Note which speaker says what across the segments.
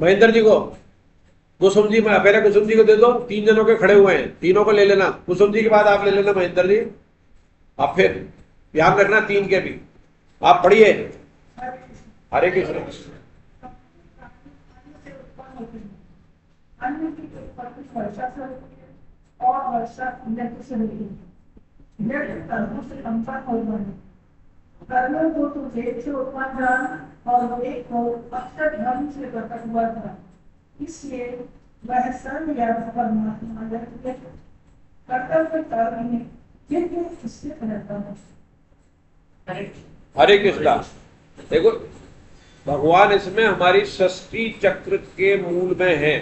Speaker 1: महेंद्र जी को, कुसुम जी, मैं पहले कुसुम जी को दे दो, 3 जनों के खड़े हुए हैं, तीनों को ले लेना, कुसुम जी के बाद आप ले लेना महेंद्र जी। आप फिर ध्यान रखना 3 के भी। आप पढ़िए। हरे कृष्ण।
Speaker 2: अन्न की उत्पत्ति वर्षा से होती है और वर्षा यज्ञ से होती है। यज्ञ कर्मों से संपन्न हो बने। कर्मों को तो वेद से उत्पन्न जान और वेद को अक्षर धर्म से प्रकट हुआ था, इसलिए वह सर्वव्यापक परमात्मा यज्ञ कर्तव्य कर्म में यज्ञ स्थित रहता है।
Speaker 1: हरे कृष्णा। देखो भगवान इसमें हमारी षष्ठी चक्र के मूल में है।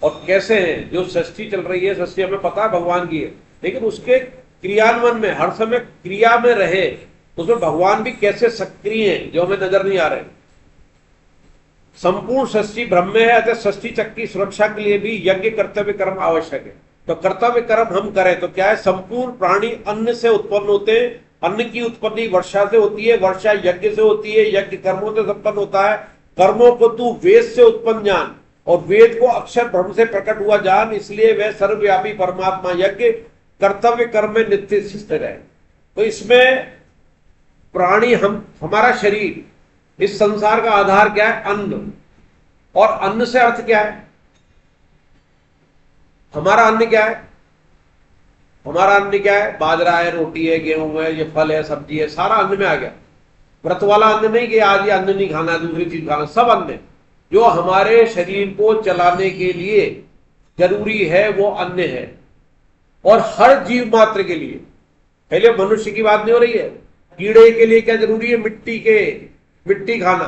Speaker 1: और कैसे है, जो षष्ठी चल रही है, षष्ठी हमें पता है भगवान की है, लेकिन उसके क्रियान्वयन में हर समय क्रिया में रहे, उसमें भगवान भी कैसे सक्रिय हैं जो हमें नजर नहीं आ रहे। संपूर्ण षष्ठी ब्रह्म है, अतः षष्ठी चक्र की सुरक्षा के लिए भी यज्ञ कर्तव्य कर्म आवश्यक है। तो कर्तव्य कर्म हम करें तो क्या है, संपूर्ण प्राणी अन्न से उत्पन्न होते हैं, अन्न की उत्पत्ति वर्षा से होती है, वर्षा यज्ञ से होती है, यज्ञ कर्मों से संपन्न होता है, कर्मों को तू वेद से उत्पन्न जान और वेद को अक्षर ब्रह्म से प्रकट हुआ जान, इसलिए वह सर्वव्यापी परमात्मा यज्ञ कर्तव्य कर्म में नित्य स्थिर है। तो इसमें प्राणी हमारा शरीर, इस संसार का आधार क्या है, अन्न। और अन्न से अर्थ क्या है, हमारा अन्न क्या है, हमारा अन्न क्या है, बाजरा है, रोटी है, गेहूं है, ये फल है, सब्जी है, सारा अन्न में आ गया। व्रत वाला अन्न नहीं कि आज ये अन्न नहीं खाना, दूसरी चीज खाना, सब अन्न जो हमारे शरीर को चलाने के लिए जरूरी है वो अन्न है। और हर जीव मात्र के लिए, पहले मनुष्य की बात नहीं हो रही है, कीड़े के लिए क्या जरूरी है, मिट्टी खाना।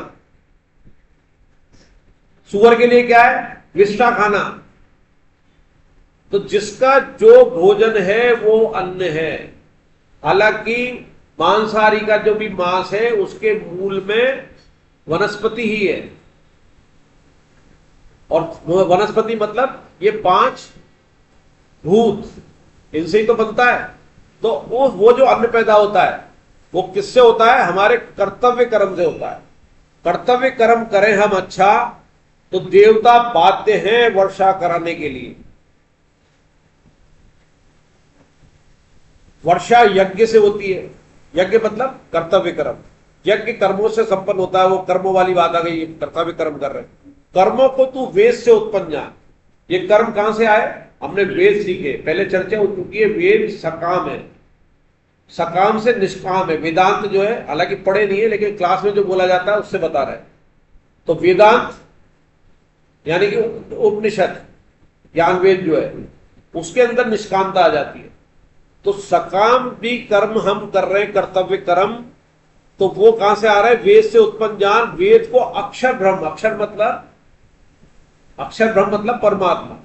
Speaker 1: सुअर के लिए क्या है, विष्ठा खाना। तो जिसका जो भोजन है वो अन्न है। हालांकि मांसाहारी का जो भी मांस है उसके मूल में वनस्पति ही है, और वनस्पति मतलब ये 5 भूत, इनसे ही तो बनता है। तो वो जो अन्न पैदा होता है वो किससे होता है, हमारे कर्तव्य कर्म से होता है। कर्तव्य कर्म करें हम अच्छा तो देवता बाध्य हैं वर्षा कराने के लिए। वर्षा यज्ञ से होती है, यज्ञ मतलब कर्तव्य कर्म, यज्ञ कर्मों से संपन्न होता है, वो कर्मों वाली बात आ गई, कर्तव्य कर्म कर रहे हैं। कर्मों को तू वेद से उत्पन्न जान। ये कर्म कहां से आए, हमने वेद सीखे, पहले चर्चा हो चुकी है। वेद सकाम है, सकाम से निष्काम है। वेदांत जो है, हालांकि पढ़े नहीं है लेकिन क्लास में जो बोला जाता है उससे बता रहे हैं। तो वेदांत यानी कि उपनिषद ज्ञान वेद जो है उसके अंदर निष्कामता आ जाती है। तो सकाम भी कर्म हम कर रहे हैं, कर्तव्य कर्म, तो वो कहां से आ रहा है, वेद से उत्पन्न ज्ञान। वेद को अक्षर ब्रह्म, अक्षर ब्रह्म मतलब परमात्मा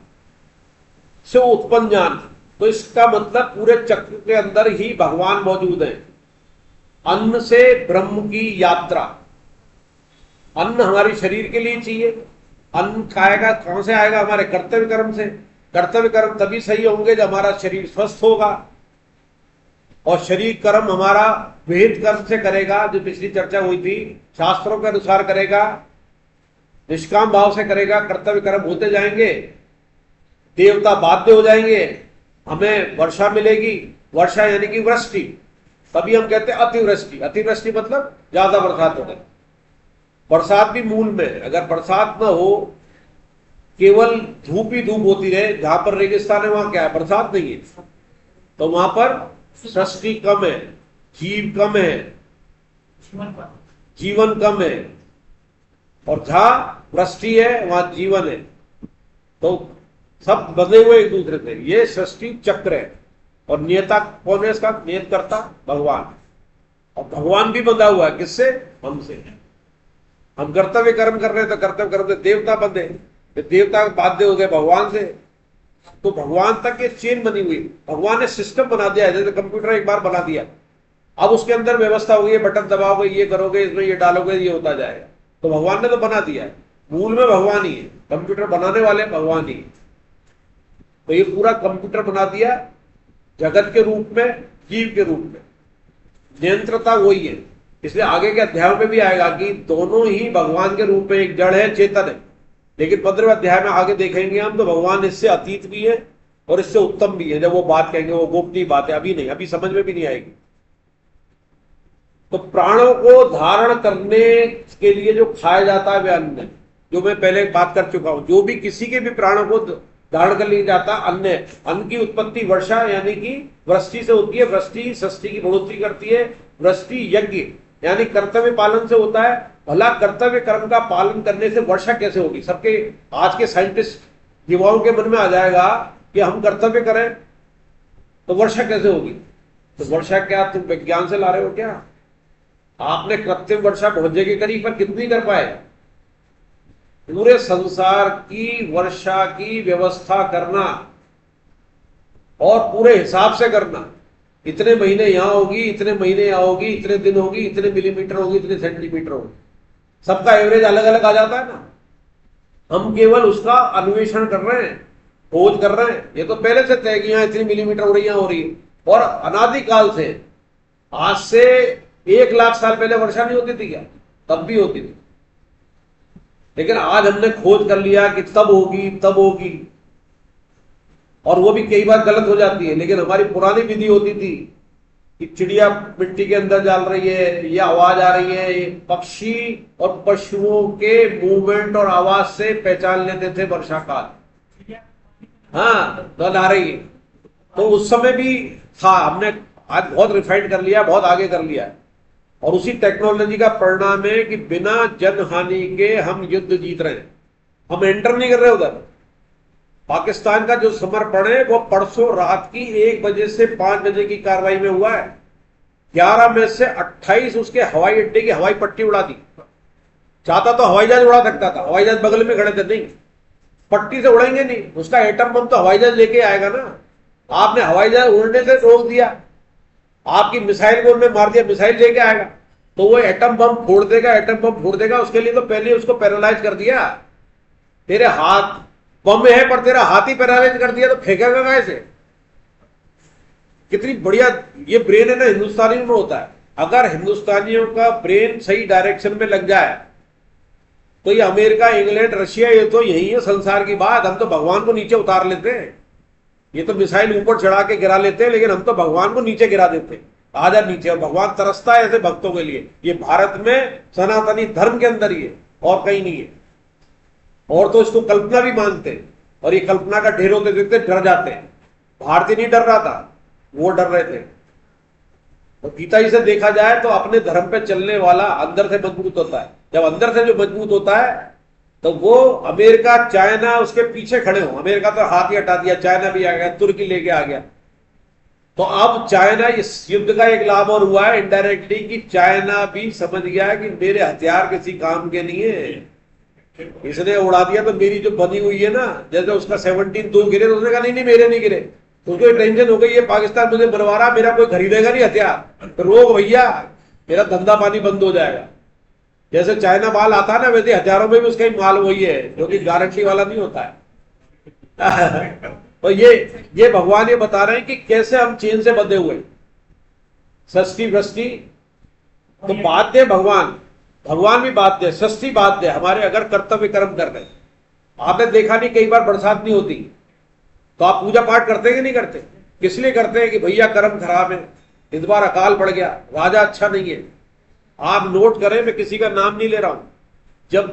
Speaker 1: से उत्पन्न ज्ञान। तो इसका मतलब पूरे चक्र के अंदर ही भगवान मौजूद है। अन्न से ब्रह्म की यात्रा। अन्न हमारे शरीर के लिए चाहिए, अन्न खाएगा कहां से आएगा, हमारे कर्तव्य कर्म से। कर्तव्य कर्म तभी सही होंगे जब हमारा शरीर स्वस्थ होगा, और शरीर कर्म हमारा वेद कर्म से करेगा, जो पिछली चर्चा हुई थी, शास्त्रों के अनुसार करेगा, निष्काम भाव से करेगा, कर्तव्य कर्म होते जाएंगे, देवता बाध्य हो जाएंगे, हमें वर्षा मिलेगी। वर्षा यानी कि वृष्टि, तभी हम कहते हैं अतिवृष्टि। अतिवृष्टि मतलब ज्यादा बरसात हो गई। बरसात भी मूल में, अगर बरसात न हो, केवल धूप ही धूप होती रहे, जहां पर रेगिस्तान है वहां क्या है, बरसात नहीं है, तो वहां पर सृष्टि कम है, जीव कम है, जीवन कम है। और जहां वृष्टि है वहां जीवन है, तो सब बंधे हुए एक दूसरे से। ये सृष्टि चक्र है। और नियता कौन है इसका, नियत करता भगवान। और भगवान भी बंधा हुआ है किससे, हमसे। हम कर्तव्य कर्म कर रहे हैं तो कर्तव्य कर्म से देवता बंधे, देवता बाध्य हो गए भगवान से। तो भगवान तक एक चेन बनी हुई, भगवान ने सिस्टम बना दिया है। जैसे कंप्यूटर एक बार बना दिया, अब उसके अंदर व्यवस्था हो गई, बटन दबाओगे, ये करोगे, इसमें ये डालोगे, ये होता जाएगा। तो भगवान ने तो बना दिया है, मूल में भगवान ही है, कंप्यूटर बनाने वाले भगवान ही। तो ये पूरा कंप्यूटर बना दिया जगत के रूप में, जीव के रूप में, नियंत्रता वही है। इसलिए आगे के अध्याय में भी आएगा कि दोनों ही भगवान के रूप में, एक जड़ है, चेतन है, लेकिन 15वें अध्याय में आगे देखेंगे हम तो भगवान इससे अतीत भी है और इससे उत्तम भी है। जब वो बात कहेंगे वो गोपनीय बात है, अभी नहीं, अभी समझ में भी नहीं आएगी। तो प्राणों को धारण करने के लिए जो खाया जाता है वह अन्न, जो मैं पहले बात कर चुका हूं, जो भी किसी के भी प्राणों को धारण कर लिया जाता अन्न है। अन्न की उत्पत्ति वर्षा यानी कि वृष्टि से होती है। वृष्टि सृष्टि की बढ़ोतरी करती है। वृष्टि यज्ञ यानी कर्तव्य पालन से होता है। भला कर्तव्य कर्म का पालन करने से वर्षा कैसे होगी? सबके आज के साइंटिस्ट युवाओं के मन में आ जाएगा कि हम कर्तव्य करें तो वर्षा कैसे होगी। तो वर्षा क्या तुम विज्ञान से ला रहे हो क्या? आपने कृत्रिम वर्षा भोजे के करीब पर कितनी कर पाए? पूरे संसार की वर्षा की व्यवस्था करना और पूरे हिसाब से करना, इतने महीने यहां होगी, इतने महीने यहां होगी, इतने दिन होगी, इतने मिलीमीटर होगी, इतने सेंटीमीटर होगी, सबका एवरेज अलग अलग आ जाता है ना। हम केवल उसका अन्वेषण कर रहे हैं, खोज कर रहे हैं। ये तो पहले से तय कि यहां इतनी मिलीमीटर हो रही है, और अनादिकाल से, आज से 1 लाख साल पहले वर्षा नहीं होती थी क्या? तब भी होती थी। लेकिन आज हमने खोज कर लिया कि तब होगी, और वो भी कई बार गलत हो जाती है। लेकिन हमारी पुरानी विधि होती थी कि चिड़िया मिट्टी के अंदर डाल रही है, ये आवाज आ रही है, ये पक्षी और पशुओं के मूवमेंट और आवाज से पहचान लेते थे वर्षा काल। हाँ, तो आ रही है। तो उस समय भी था, हमने आज बहुत रिफाइंड कर लिया, बहुत आगे कर लिया है। और उसी टेक्नोलॉजी का परिणाम है कि बिना जन हानि के हम युद्ध जीत रहे हैं। हम एंटर नहीं कर रहे उधर। पाकिस्तान का जो समर्पण है वो परसों रात की 1 बजे से 5 बजे की कार्रवाई में हुआ है। 11 में से 28 उसके हवाई अड्डे की हवाई पट्टी उड़ा दी। चाहता तो हवाई जहाज उड़ा सकता था, हवाई जहाज बगल में खड़े थे, नहीं, पट्टी से उड़ेंगे नहीं। उसका एटम बम तो हवाई जहाज लेके आएगा ना। आपने हवाई जहाज उड़ने से रोक दिया, आपकी मिसाइल को उन्होंने मार दिया, मिसाइल लेके आएगा तो वो एटम बम फोड़ देगा। उसके लिए तो पहले उसको पैरालाइज कर दिया। तेरे हाथ बम है पर तेरा हाथ ही पैरालाइज कर दिया तो फेंकेगा कैसे? कितनी बढ़िया ये ब्रेन है ना, हिंदुस्तानियों में होता है। अगर हिंदुस्तानियों का ब्रेन सही डायरेक्शन में लग जाए तो ये अमेरिका, इंग्लैंड, रशिया, ये तो यही है संसार की बात। हम तो भगवान को नीचे उतार लेते हैं। ये तो मिसाइल ऊपर चढ़ा के गिरा लेते हैं, लेकिन हम तो भगवान को नीचे गिरा देते हैं। आजा नीचे, और भगवान तरसता है ऐसे भक्तों के लिए। ये भारत में सनातनी धर्म के अंदर ही है और कहीं नहीं है। और तो इसको कल्पना भी मानते हैं, और ये कल्पना का ढेर होते देखते डर जाते हैं। भारतीय नहीं डर रहा था, वो डर रहे थे। तो गीता जी से देखा जाए तो अपने धर्म पे चलने वाला अंदर से मजबूत होता है। जब अंदर से जो मजबूत होता है तो वो अमेरिका, चाइना उसके पीछे खड़े हो। अमेरिका तो हाथ ही हटा दिया, चाइना भी आ गया, तुर्की लेके आ गया। तो अब चाइना, इस युद्ध का एक लाभ और हुआ है इनडायरेक्टली कि चाइना भी समझ गया है कि मेरे हथियार किसी काम के नहीं है। इसने उड़ा दिया तो मेरी जो बनी हुई है ना, जैसे उसका 17 2 गिरे तो उसने कहा नहीं मेरे नहीं गिरे। तो उसको टेंशन हो गई, ये पाकिस्तान मुझे मरवा रहा, मेरा कोई खरीदेगा नहीं हथियार, तो रोक भैया, मेरा धंधा पानी बंद हो जाएगा। जैसे चाइना माल आता है ना, वैसे हथियारों में भी उसका ही माल वही है, जो कि गारंटी वाला नहीं होता है। तो ये भगवान ये बता रहे हैं कि कैसे हम चेन से बंधे हुए। षष्ठी वृष्टि तो बाध्य, भगवान भी बाध्य, षष्ठी बाध्य हमारे अगर कर्तव्य कर्म कर रहे। आपने देखा नहीं, कई बार बरसात नहीं होती तो आप पूजा पाठ करते कि नहीं करते? किस लिए करते हैं? कि भैया कर्म खराब है, इस बार अकाल पड़ गया, राजा अच्छा नहीं है। आप नोट करें, मैं किसी का नाम नहीं ले रहा हूं,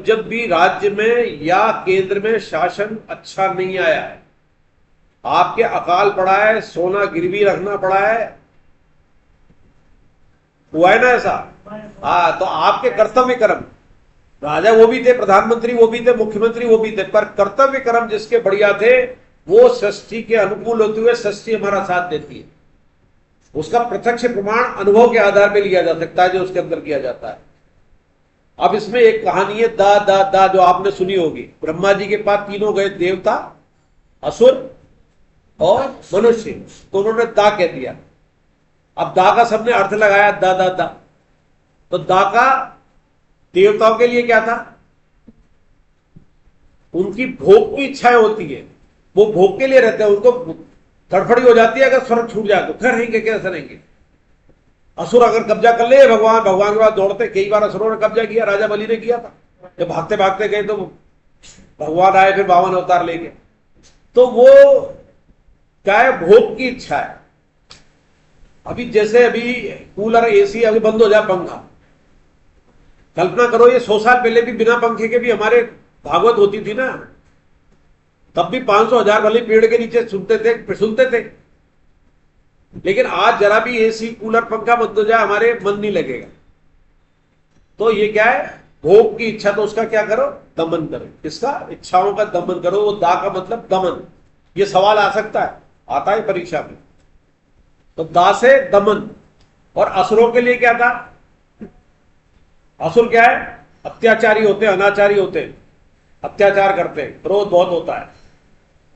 Speaker 1: जब भी राज्य में या केंद्र में शासन अच्छा नहीं आया है, आपके अकाल पड़ा है, सोना गिरवी रखना पड़ा है, हुआ है ना ऐसा? हाँ, तो आपके कर्तव्य कर्म, राजा वो भी थे, प्रधानमंत्री वो भी थे, मुख्यमंत्री वो भी थे, पर कर्तव्य कर्म जिसके बढ़िया थे वो षष्ठी के अनुकूल होते हुए षष्ठी हमारा साथ देती है। उसका प्रत्यक्ष प्रमाण अनुभव के आधार पर लिया जा सकता है जो उसके अंदर किया जाता है। अब इसमें एक कहानी है दा दा दा, जो आपने सुनी होगी। ब्रह्मा जी के पास तीनों गए, देवता, असुर और मनुष्य, तो उन्होंने दा कह दिया। अब दा का सबने अर्थ लगाया, दा दा दा। तो दा का देवताओं के लिए क्या था? उनकी भोग की इच्छाएं होती है, वो भोग के लिए रहते हैं, उनको धड़फड़ी हो जाती है अगर स्वर्ग छूट जाए तो, फिर रहेंगे कैसे रहेंगे? असुर अगर कब्जा कर ले, भगवान के बाद दौड़ते। कई बार असुरों ने कब्जा किया, राजा बलि ने किया था। जब भागते भागते गए तो भगवान आए फिर 52 अवतार लेके। तो वो क्या है, भोग की इच्छा है। अभी जैसे अभी कूलर एसी अभी बंद हो जाए, पंखा, कल्पना करो ये 100 साल पहले भी बिना पंखे के भी हमारे भागवत होती थी ना, तब भी 500,000 भले पेड़ के नीचे सुनते थे। लेकिन आज जरा भी एसी कूलर पंखा बंद हो जाए हमारे मन नहीं लगेगा। तो ये क्या है, भोग की इच्छा। तो उसका क्या करो, दमन करो। किसका, इच्छाओं का दमन करो। वो दा का मतलब दमन। ये सवाल आ सकता है, आता है परीक्षा में। तो दा से दमन। और असुरों के लिए क्या था, असुर क्या है, अत्याचारी होते हैं, अनाचारी होते हैं, अत्याचार करते हैं, क्रोध बहुत होता है।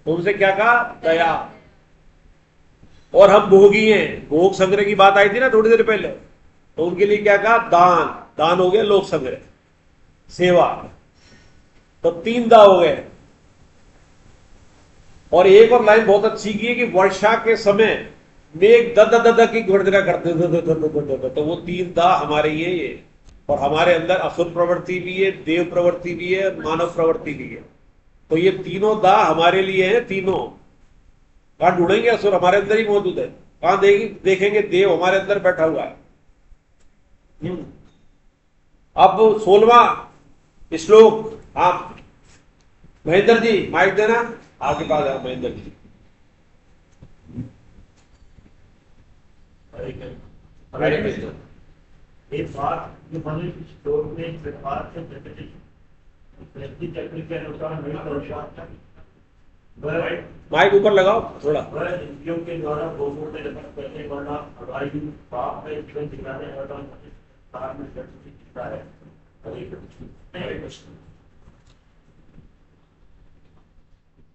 Speaker 1: तो उनसे क्या कहा, दया। और हम भोगी हैं, भोग संग्रह की बात आई थी ना थोड़ी देर पहले, तो उनके लिए क्या कहा, दान। दान हो गया लोक संग्रह, सेवा। तो 3 दा हो गए। और एक और लाइन बहुत अच्छी की है कि वर्षा के समय मेघ दद दद की गर्जना करते थे। तो वो 3 दा हमारे ये। और हमारे अंदर असुर प्रवृत्ति भी है, देव प्रवृत्ति भी है, मानव प्रवृत्ति भी है। तो ये तीनों दा हमारे लिए हैं। तीनों कहां ढूंढेंगे, असुर हमारे अंदर ही मौजूद है। कहां देखेंगे, देव हमारे अंदर बैठा हुआ है। अब 16वां श्लोक। आप महेंद्र जी माइक देना, आपके पास है महेंद्र जी।
Speaker 3: एक बात जो हमें इस श्लोक में एक प्रकार से सृष्टि चक्र के अनुसार नहीं दर्शाता,
Speaker 1: माइक ऊपर लगाओ थोड़ा।
Speaker 3: वह इंद्रियों के द्वारा भोगों में रमण करने वाला अगायु पाप में जीवन दिखाने वाला संसार में सृष्टि दिखता है।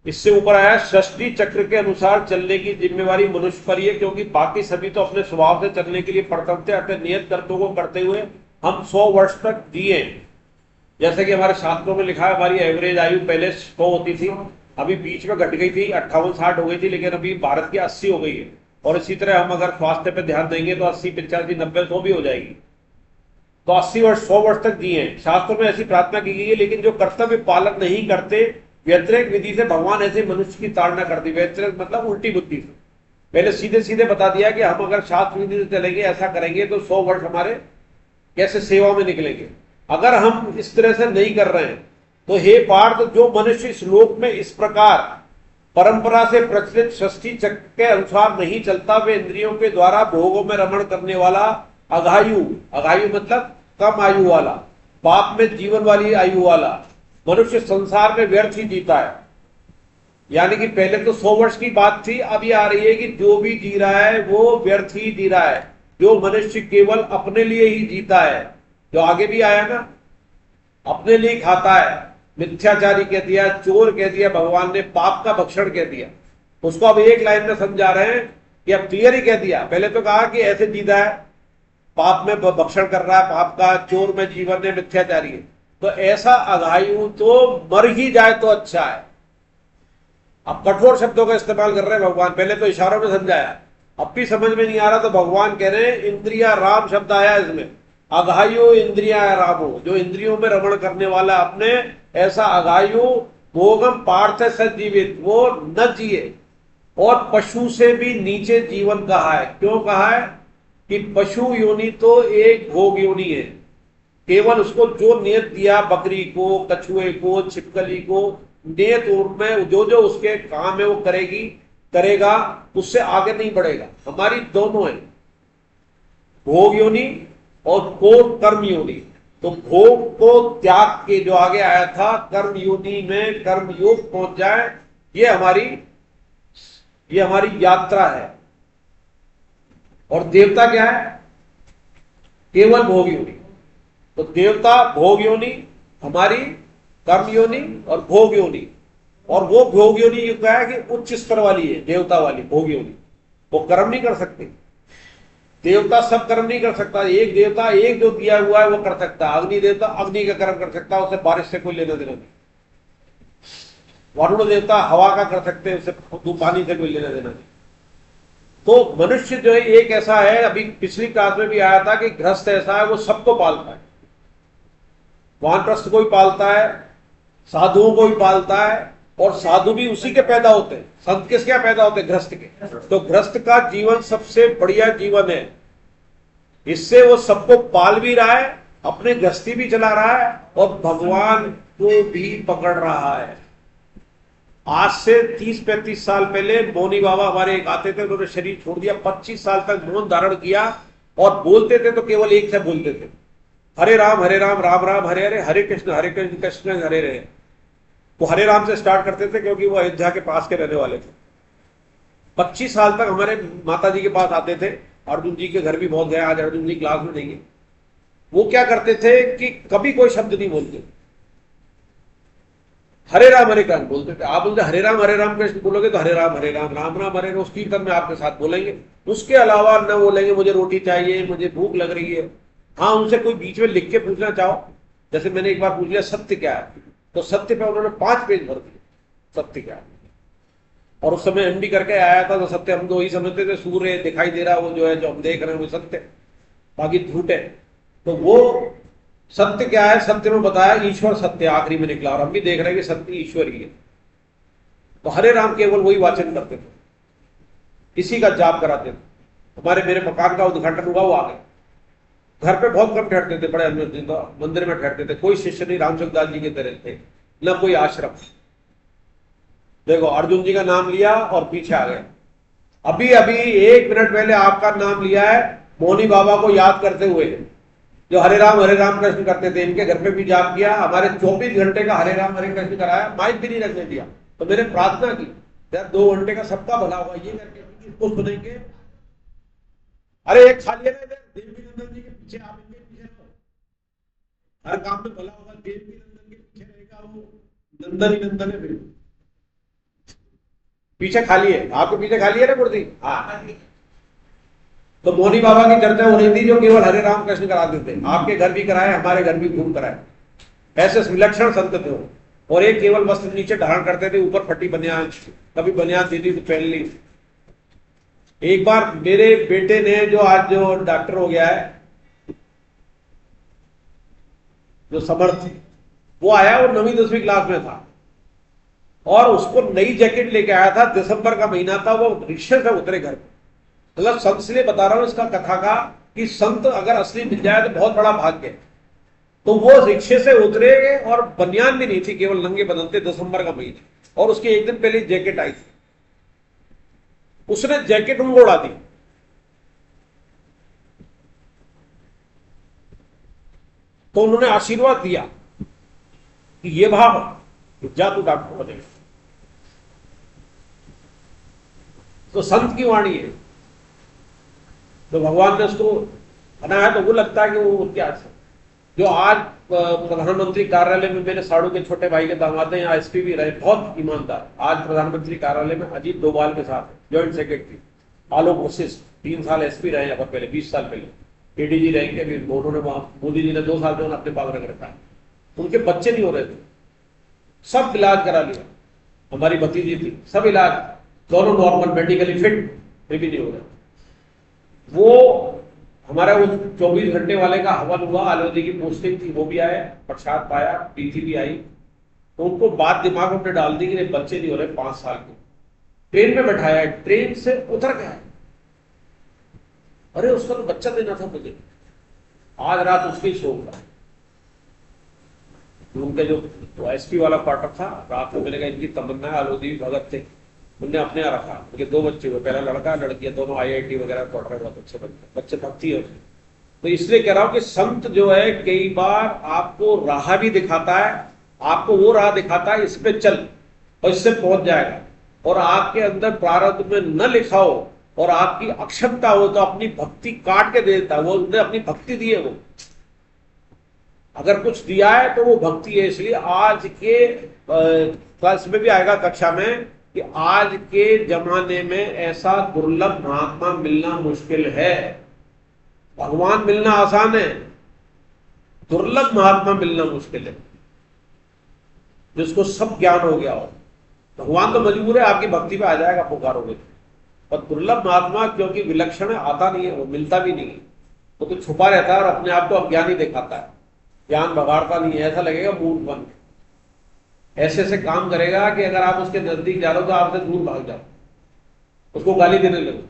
Speaker 1: इससे ऊपर आया, सृष्टि चक्र के अनुसार चलने की जिम्मेवारी मनुष्य पर ही है, क्योंकि बाकी सभी तो अपने स्वभाव से चलने के लिए प्रतंत्र अपने नियत कर्तव्यों को करते हुए हम 100 वर्ष तक जिए। जैसे कि हमारे शास्त्रों में लिखा है, हमारी एवरेज आयु पहले 100 होती थी, अभी बीच में घट गई थी, 58-60 हो गई थी, लेकिन अभी भारत की 80 हो गई है। और इसी तरह हम अगर स्वास्थ्य पर ध्यान देंगे तो 80, 85, 90, 100 भी हो जाएगी। तो 80 वर्ष 100 वर्ष तक जिए। शास्त्रों में ऐसी प्रार्थना की गई है। लेकिन जो कर्तव्य पालन नहीं करते, व्यतिरेक विधि से भगवान ऐसे मनुष्य की ताड़ना कर दी। व्यतिरेक मतलब उल्टी बुद्धि से। पहले सीधे सीधे बता दिया कि हम अगर शास्त्र विधि से चलेंगे, ऐसा करेंगे तो 100 वर्ष हमारे कैसे सेवा में निकलेंगे। अगर हम इस तरह से नहीं कर रहे हैं तो हे पार्थ, जो मनुष्य इस लोक में इस प्रकार परंपरा से प्रचलित सृष्टि चक्र के अनुसार नहीं चलता, वे इंद्रियों के द्वारा भोगों में रमण करने वाला अघायु, अघायु मतलब कम आयु वाला, पाप में जीवन वाली आयु वाला मनुष्य संसार में व्यर्थ ही जीता है। यानी कि पहले तो 100 वर्ष की बात थी, अब ये आ रही है कि जो भी जी रहा है वो व्यर्थ ही जी रहा है। जो मनुष्य केवल अपने लिए ही जीता है, जो आगे भी आया ना, अपने लिए खाता है, मिथ्याचारी कह दिया, चोर कह दिया, भगवान ने पाप का भक्षण कह दिया। उसको अब एक लाइन में समझा रहे हैं कि अब क्लियर ही कह दिया। पहले तो कहा कि ऐसे जीता है, पाप में भक्षण कर रहा है, पाप का, चोर में जीवन है, मिथ्याचारी है। तो ऐसा अघायु तो मर ही जाए तो अच्छा है। अब कठोर शब्दों का इस्तेमाल कर रहे हैं भगवान, पहले तो इशारों में समझाया, अब भी समझ में नहीं आ रहा तो भगवान कह रहे हैं, इंद्रिया राम शब्द आया इसमें, अघायु इंद्रिया रामो, जो इंद्रियों में रमण करने वाला अपने, ऐसा अघायु भोगम पार्थ सजीवित, वो न जिए। और पशु से भी नीचे जीवन कहा है। क्यों कहा है कि पशु योनि तो एक भोग योनि है, केवल उसको जो नियत दिया, बकरी को, कछुए को, छिपकली को, नियत में जो जो उसके काम है वो करेगा, उससे आगे नहीं बढ़ेगा। हमारी दोनों है, भोग योनि और कर्म योनि। तो भोग को त्याग के जो आगे आया था, कर्म योनि में कर्म योग पहुंच जाए, ये हमारी यात्रा है। और देवता क्या है, केवल भोग योनि। तो देवता भोग योनि, हमारी कर्म योनि और भोग योनि। और वो भोग योनि क्या है कि उच्च स्तर वाली है, देवता वाली भोग योनि। वो कर्म नहीं कर सकते, देवता सब कर्म नहीं कर सकता। एक देवता एक जो दिया हुआ है वो कर सकता है। अग्नि देवता अग्नि का कर्म कर सकता है, उसे बारिश से कोई लेना देना नहीं। वरुण देवता हवा का कर सकते हैं, उसे पानी से कोई लेना देना नहीं। तो मनुष्य जो है एक ऐसा है, अभी पिछली क्लास में भी आया था कि गृहस्थ ऐसा है, वो सबको पालता है। वानप्रस्थ को भी पालता है, साधुओं को भी पालता है, और साधु भी उसी के पैदा होते हैं। संत किस क्या पैदा होते हैं? गृहस्थ के। तो गृहस्थ का जीवन सबसे बढ़िया जीवन है, इससे वो सबको पाल भी रहा है, अपने गृहस्थी भी चला रहा है, और भगवान को भी पकड़ रहा है। आज से 30-35 साल पहले मौनी बाबा हमारे एक आते थे, उन्होंने शरीर छोड़ दिया, 25 साल तक मौन धारण किया, और बोलते थे तो केवल एक से बोलते थे, हरे राम राम राम हरे हरे, हरे कृष्ण कृष्ण हरे हरे। वो हरे राम से स्टार्ट करते थे, क्योंकि वो अयोध्या के पास के रहने वाले थे। 25 साल तक हमारे माता जी के पास आते थे, अर्जुन जी के घर भी बहुत गए, आज अर्जुन जी क्लास में नहीं है। वो क्या करते थे कि कभी कोई शब्द नहीं बोलते, हरे राम बोलते थे। आप बोलते हरे राम कृष्ण बोलोगे तो हरे राम राम राम हरे, उस कीर्तन में आपके साथ बोलेंगे। उसके अलावा न बोलेंगे मुझे रोटी चाहिए, मुझे भूख लग रही है। हाँ, उनसे कोई बीच में लिख के पूछना चाहो, जैसे मैंने एक बार पूछ लिया सत्य क्या है, तो सत्य पे उन्होंने 5 पेज भर दिए, सत्य क्या है। और उस समय एमडी करके आया था, तो सत्य हम तो वही समझते थे, सूर्य दिखाई दे रहा वो जो है, जो हम देख रहे हैं वो सत्य, बाकी झूठ है। तो वो सत्य क्या है, सत्य में बताया ईश्वर सत्य आखिरी में निकला, और हम भी देख रहे हैं कि सत्य ईश्वर ही है। तो हरे राम केवल वही वाचन करते थे, इसी का जाप कराते थे। हमारे मेरे मकान का उद्घाटन हुआ, वो आ गए। घर पे बहुत कम ठहरते थे, बड़े मंदिर में ठहरते थे, कोई शिष्य नहीं, रामचंद्र दास जी के तरह थे, न कोई आश्रम। देखो अर्जुन जी का नाम लिया और पीछे आ गए। अभी अभी 1 मिनट पहले आपका नाम लिया है मौनी बाबा को याद करते हुए, जो हरे राम कृष्ण करते थे। इनके घर पे भी जाप किया, हमारे 24 घंटे का हरे कृष्ण कराया, माइक भी नहीं रखने दिया। तो मैंने प्रार्थना की यार 2 घंटे का सबका भला होगा, ये करके इसको सुनेंगे। अरे एक खाली है ना इधर, देवी नंदन जी के पीछे, आप इनके पीछे रहो, हर काम में भला होगा। देवी नंदन के पीछे रहेगा, वो नंदन ही नंदन है। फिर पीछे खाली है, आपके पीछे खाली है ना कुर्सी? हाँ। तो मौनी बाबा की चर्चा हो रही थी, जो केवल हरे राम कृष्ण कराते थे। आपके घर भी कराए, हमारे घर भी घूम कराए। ऐसे विलक्षण संत थे वो। और एक केवल वस्त्र नीचे धारण करते थे, ऊपर फटी बनियान, कभी बनियान दीदी तो पहन ली। एक बार मेरे बेटे ने, जो आज जो डॉक्टर हो गया है, जो समर्थ, वो आया, वो 9वीं 10वीं क्लास में था, और उसको नई जैकेट लेके आया था। दिसंबर का महीना था, वो रिक्शे से उतरे घर पे। मतलब संत से बता रहा हूं इसका कथा का, कि संत अगर असली मिल जाए तो बहुत बड़ा भाग्य है। तो वो रिक्शे से उतरे, और बनियान भी नहीं थी, केवल नंगे बदन थे, दिसंबर का महीना, और उसके एक दिन पहले जैकेट आई थी। उसने जैकेट उनको उड़ा दी। तो उन्होंने आशीर्वाद दिया कि ये भाव, जा तू डॉक्टर बनेगा। तो संत की वाणी है, तो भगवान ने उसको बनाया। तो वो लगता है कि वो इतिहास है। जो आज प्रधानमंत्री कार्यालय में मेरे साड़ू के छोटे भाई के दामाद हैं, यहाँ एसपी भी रहे, बहुत ईमानदार। आज प्रधानमंत्री कार्यालय में अजीत डोभाल के साथ ज्वाइंट सेक्रेटरी। आलोक वशिष्ठ 3 साल एसपी रहे यहाँ पर, पहले 20 साल पहले एडीजी रहेंगे। अभी उन्होंने मोदी जी ने 2 साल जो अपने पास रख रखा है। उनके बच्चे नहीं हो रहे थे, सब इलाज करा लिया। हमारी भतीजी थी, सब इलाज, दोनों नॉर्मल मेडिकली फिट, फिर भी नहीं हो रहे। वो हमारा वो 24 घंटे वाले का हवन हुआ, आलोदी की पोस्टिंग थी, वो भी आया, प्रसाद पाया, प्रीति भी आई। तो उनको बात दिमाग में डाल दी कि बच्चे नहीं हो रहे 5 साल के। ट्रेन में बैठाया, ट्रेन से उतर गया। अरे उसका तो बच्चा देना था मुझे, आज रात उसके ही शोक था। उनके जो एसपी वाला क्वार्टर था, रात को मैंने कहा इनकी तमन्ना है, आलोदी भी भगत थे, उनने अपने यहाँ रखा। उनके 2 बच्चे हुए, पहला लड़का लड़की, दोनों IIT वगैरह क्वार्टर, बहुत अच्छे बच्चे भक्ति है। तो इसलिए कह रहा हूं कि संत जो है कई बार आपको राह भी दिखाता है, आपको वो राह दिखाता है, इस पे चल और इससे पहुंच जाएगा। और आपके अंदर प्रारब्ध में न लिखा हो और आपकी अक्षमता हो तो अपनी भक्ति काट के दे देता है। वो उन्हें अपनी भक्ति दी है, वो अगर कुछ दिया है तो वो भक्ति है। इसलिए आज के क्लास में भी आएगा कक्षा में कि आज के जमाने में ऐसा दुर्लभ महात्मा मिलना मुश्किल है। भगवान मिलना आसान है, दुर्लभ महात्मा मिलना मुश्किल है, जिसको सब ज्ञान हो गया हो। भगवान तो मजबूर है, आपकी भक्ति पे आ जाएगा, पुकारोगे। पर दुर्लभ महात्मा क्योंकि विलक्षण है, आता नहीं है, वो मिलता भी नहीं है। वो तो छुपा रहता है और अपने आप को अज्ञानी दिखाता है, ज्ञान बगाड़ता नहीं है, ऐसा लगेगा मूर्ख बन। ऐसे ऐसे काम करेगा कि अगर आप उसके नजदीक जा रहे हो तो आपसे दूर भाग जाओ, उसको गाली देने लगो।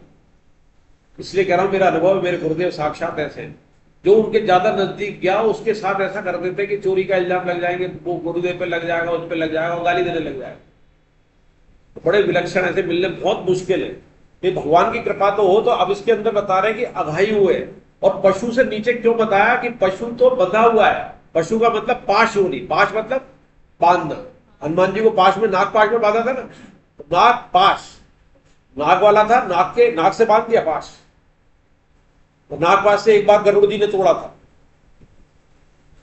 Speaker 1: इसलिए कह रहा हूं मेरा अनुभव, मेरे गुरुदेव साक्षात ऐसे हैं, जो उनके ज्यादा नजदीक गया उसके साथ ऐसा कर देते कि चोरी का इल्जाम लग जाएंगे, वो गुरुदेव पे लग जाएगा, उस पे लग जाएगा, गाली देने लग जाएगा। तो बड़े विलक्षण ऐसे मिलने बहुत मुश्किल है। ये भगवान की कृपा तो हो। तो अब इसके अंदर बता रहे हैं कि अघाई हुए। और पशु से नीचे क्यों बताया कि पशु तो बंधा हुआ है। पशु का मतलब पाश होनी, पाश मतलब बांधना। हनुमान जी को पाश में, नाग पाश में बांधा था ना, नाग पाश, नाग वाला था, नाग से बांध दिया पाश। तो नाग पाश से एक बार गरुड़ जी ने तोड़ा था,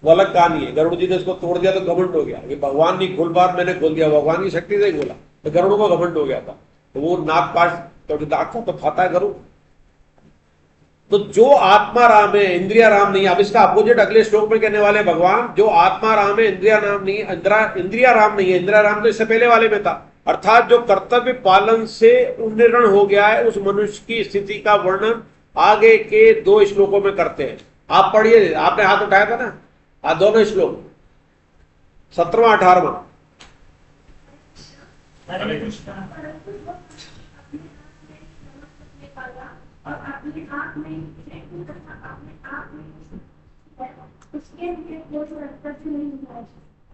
Speaker 1: वो अलग कहानी है। गरुड़ जी ने इसको तोड़ दिया तो घमंड हो गया कि भगवान ने खोल बार मैंने खोल दिया, भगवान की शक्ति से ही बोला, तो गरुड़ को घमंड हो गया था। तो वो नाग पाश तो नाग को तो खाता है गरुड़। तो जो आत्मा राम है, इंद्रिया राम नहीं। अब इसका अपोजिट अगले श्लोक में कहने वाले भगवान, जो आत्मा राम है, इंद्रिया राम नहीं, इंद्रिया राम नहीं है। इंद्रिया राम तो इससे पहले वाले में था। अर्थात जो कर्तव्य पालन से उन्नीर्ण हो गया है, उस मनुष्य की स्थिति का वर्णन आगे के 2 श्लोकों में करते हैं। आप पढ़िए, आपने हाथ उठाया था ना, दोनों श्लोक 17वां 18वां।
Speaker 3: हरे कृष्णा।
Speaker 2: और अपने आप में अपने आप में उसके लिए कोई रक्षक नहीं है।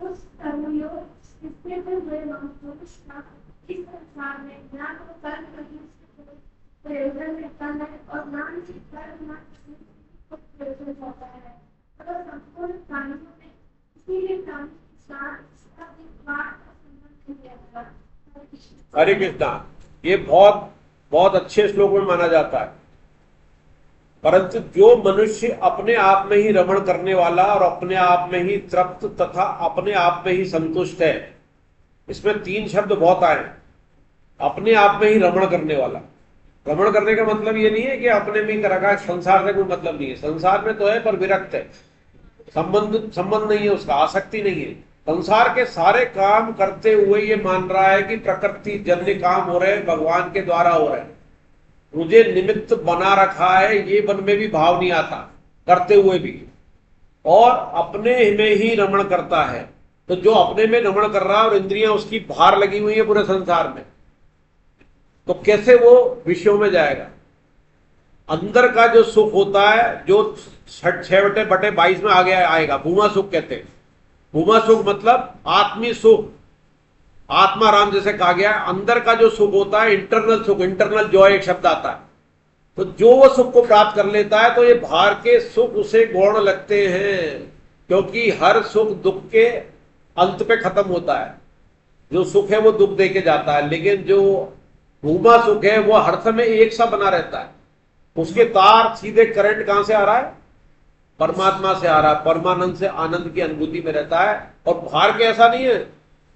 Speaker 2: उस कर्मयोग इससे हुए महापुरुष का इस संसार में ज्ञान और कर्म करने से प्रयोजन रहता है और मानसिक कर्म प्रयोजन होता है। और संपूर्ण प्राणियों में इसीलिए प्राणी के साथ संबंध किया।
Speaker 1: हरे कृष्णा। ये बहुत बहुत अच्छे श्लोक में माना जाता है। परंतु जो मनुष्य अपने आप में ही रमण करने वाला और अपने आप में ही तृप्त तथा अपने आप में ही संतुष्ट है, इसमें 3 शब्द बहुत आए। अपने आप में ही रमण करने वाला। रमण करने का मतलब ये नहीं है कि अपने में ही रखा, संसार से कोई मतलब नहीं है। संसार में तो है पर विरक्त है, संबंध नहीं है उसका, आसक्ति नहीं है। संसार के सारे काम करते हुए ये मान रहा है कि प्रकृति जन्य काम हो रहे हैं, भगवान के द्वारा हो रहे हैं, मुझे निमित्त बना रखा है, ये मन में भी भाव नहीं आता करते हुए भी, और अपने में ही रमण करता है। तो जो अपने में रमण कर रहा है और इंद्रियां उसकी बाहर लगी हुई है पूरे संसार में, तो कैसे वो विषयों में जाएगा। अंदर का जो सुख होता है, जो 6/22 में आगे आएगा, भूमा सुख कहते हैं। भूमा सुख मतलब आत्मी सुख, आत्मा राम जैसे कहा गया। अंदर का जो सुख होता है, इंटरनल सुख, इंटरनल जॉय एक शब्द आता है। तो जो वो सुख को प्राप्त कर लेता है तो ये बाहर के सुख उसे गौण लगते हैं, क्योंकि हर सुख दुख के अंत पे खत्म होता है। जो सुख है वो दुख दे के जाता है, लेकिन जो भूमा सुख है वो हर समय एक सा बना रहता है। उसके तार सीधे करंट कहां से आ रहा है? परमात्मा से आ रहा है। परमानंद से आनंद की अनुभूति में रहता है। और बाहर के ऐसा नहीं है,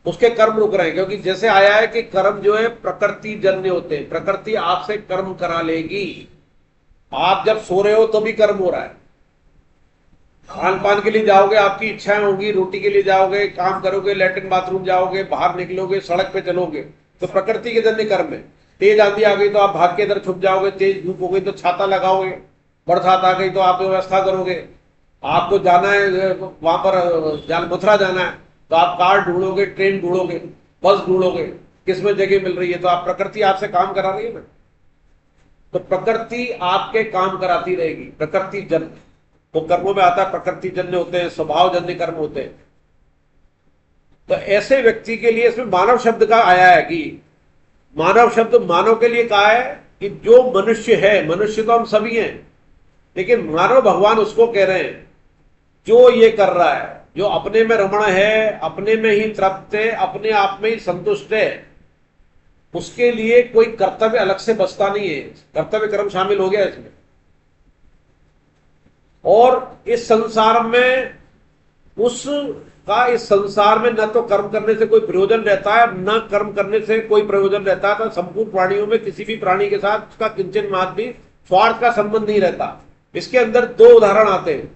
Speaker 1: उसके कर्म रुक रहे हैं, क्योंकि जैसे आया है कि कर्म जो है प्रकृति जन्य होते हैं। प्रकृति आपसे कर्म करा लेगी। आप जब सो रहे हो तो भी कर्म हो रहा है। खान पान के लिए जाओगे, आपकी इच्छाएं होंगी, रोटी के लिए जाओगे, काम करोगे, लैट्रिन बाथरूम जाओगे, बाहर निकलोगे, सड़क पे चलोगे, तो प्रकृति के जन्य कर्म है। तेज आंधी आ गई तो आप भाग के इधर छुप जाओगे, तेज धूप हो गई तो छाता लगाओगे, बरसात आ गई तो आप व्यवस्था करोगे। आपको जाना है वहां पर, मथुरा जाना है तो आप कार ढूंढोगे, ट्रेन ढूंढोगे, बस ढूंढोगे, किसमें जगह मिल रही है। तो आप प्रकृति आपसे काम करा रही है ना, तो प्रकृति आपके काम कराती रहेगी। प्रकृति जन्य वो कर्मों में आता है, प्रकृति जन्य होते हैं, स्वभाव जन्य कर्म होते हैं। तो ऐसे व्यक्ति के लिए इसमें मानव शब्द का आया है कि मानव शब्द मानव के लिए कहा है कि जो मनुष्य है, मनुष्य तो हम सभी हैं, लेकिन मानव भगवान उसको कह रहे हैं जो ये कर रहा है, जो अपने में रमण है, अपने में ही तृप्त है, अपने आप में ही संतुष्ट है। उसके लिए कोई कर्तव्य अलग से बचता नहीं है, कर्तव्य कर्म शामिल हो गया इसमें। और इस संसार में इस संसार में न तो कर्म करने से कोई प्रयोजन रहता है, न कर्म करने से कोई प्रयोजन रहता है। तो संपूर्ण प्राणियों में किसी भी प्राणी के साथ उसका किंचन मात्र भी स्वार्थ का संबंध नहीं रहता। इसके अंदर 2 उदाहरण आते हैं।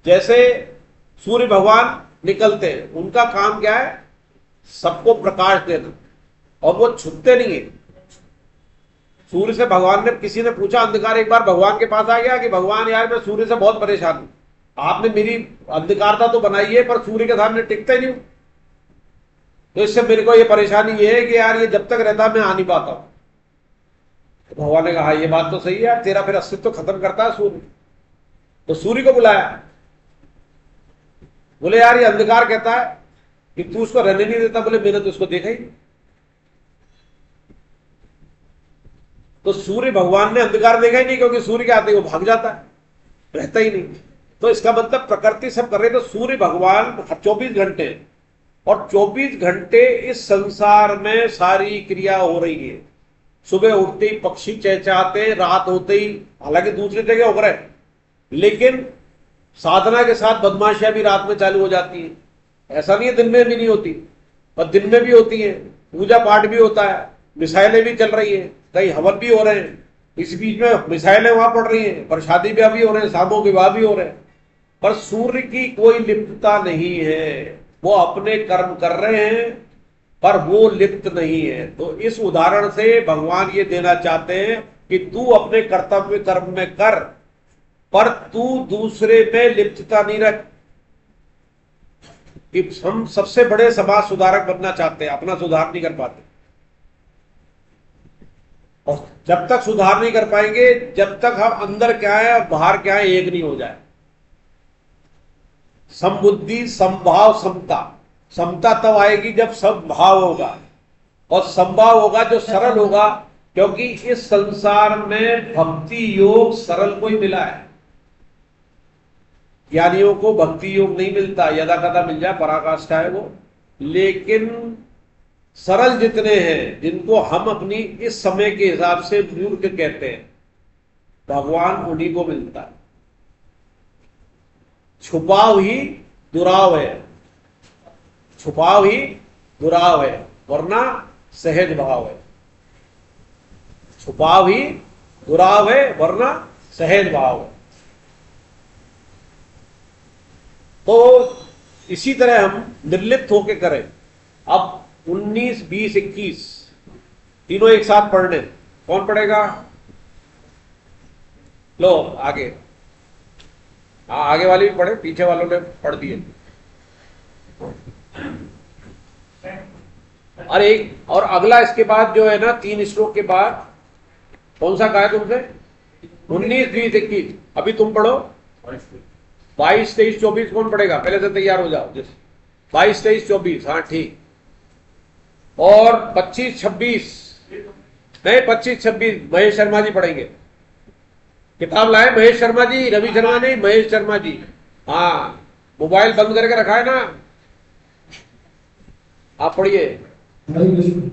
Speaker 1: जैसे सूर्य भगवान निकलते हैं, उनका काम क्या है? सबको प्रकाश देना, और वो छुपते नहीं है। सूर्य से भगवान ने, किसी ने पूछा, अंधकार एक बार भगवान के पास आ गया कि भगवान यार मैं सूर्य से बहुत परेशान हूं, आपने मेरी अंधकारता तो बनाई है पर सूर्य के सामने टिकते नहीं हूं। तो इससे मेरे को ये परेशानी ये है कि यार ये जब तक रहता मैं आ नहीं पाता हूं। तो भगवान ने कहा ये बात तो सही है यार, तेरा फिर अस्तित्व खत्म करता है सूर्य। तो सूर्य को बुलाया, बोले यार ये अंधकार कहता है कि तू उसको रहने नहीं देता। बोले मैंने तो उसको देखा ही। तो सूर्य भगवान ने अंधकार देखा ही नहीं, क्योंकि सूर्य के आते ही वो भाग जाता है, रहता ही नहीं। तो इसका मतलब प्रकृति सब कर रहे, तो सूर्य भगवान 24 घंटे, और 24 घंटे इस संसार में सारी क्रिया हो रही है। सुबह उठते ही पक्षी चहचहाते, रात होते ही, हालांकि दूसरी जगह हो रहा है, लेकिन साधना के साथ बदमाशियां भी रात में चालू हो जाती है। ऐसा नहीं है दिन में भी नहीं होती, पर दिन में भी होती है। पूजा पाठ भी होता है, मिसाइलें भी चल रही है, कई हवन भी हो रहे हैं। इस बीच में मिसाइलें वहां पड़ रही हैं, पर शादी ब्याह भी हो रहे हैं, सामूहिक विवाह भी हो रहे हैं, पर सूर्य की कोई लिप्तता नहीं है। वो अपने कर्म कर रहे हैं, पर वो लिप्त नहीं है। तो इस उदाहरण से भगवान ये देना चाहते हैं कि तू अपने कर्तव्य कर्म में कर, पर तू दूसरे में लिप्तता नहीं रख। कि हम सबसे बड़े समाज सुधारक बनना चाहते हैं, अपना सुधार नहीं कर पाते, और जब तक सुधार नहीं कर पाएंगे, जब तक हम अंदर क्या है और बाहर क्या है एक नहीं हो जाए। समबुद्धि, समभाव, समता। समता तब आएगी जब समभाव होगा, और समभाव होगा जो सरल होगा, क्योंकि इस संसार में भक्ति योग सरल को ही मिला है। ज्ञानियों को भक्ति योग नहीं मिलता, यदा कदा मिल जाए, पराकाष्ठा है वो। लेकिन सरल जितने हैं, जिनको हम अपनी इस समय के हिसाब से मूर्ख कहते हैं, भगवान उन्हीं को मिलता है। छुपाव ही दुराव है, छुपाव ही दुराव है, वरना सहज भाव है। छुपाव ही दुराव है, वरना सहज भाव है। तो इसी तरह हम निर्लिप्त होकर करें। अब 19, 20, 21 तीनों एक साथ पढ़ने, कौन पढ़ेगा? लो आगे, हाँ आगे वाले भी पढ़े, पीछे वालों ने पढ़ दिए। और एक और अगला इसके बाद जो है ना, 3 श्लोक के बाद कौन सा कहा है तुमसे? 19, 20, 21। अभी तुम पढ़ो। 22, 23, 24 कौन पढ़ेगा? पहले से तैयार हो जाओ। जैसे 22, 23, 24, हाँ ठीक। और 25, 26 नहीं, 25, 26 महेश शर्मा जी पढ़ेंगे। किताब लाए महेश शर्मा जी, रवि शर्मा नहीं, महेश शर्मा जी। हाँ, मोबाइल बंद करके रखा है ना, आप पढ़िए। हरे कृष्ण।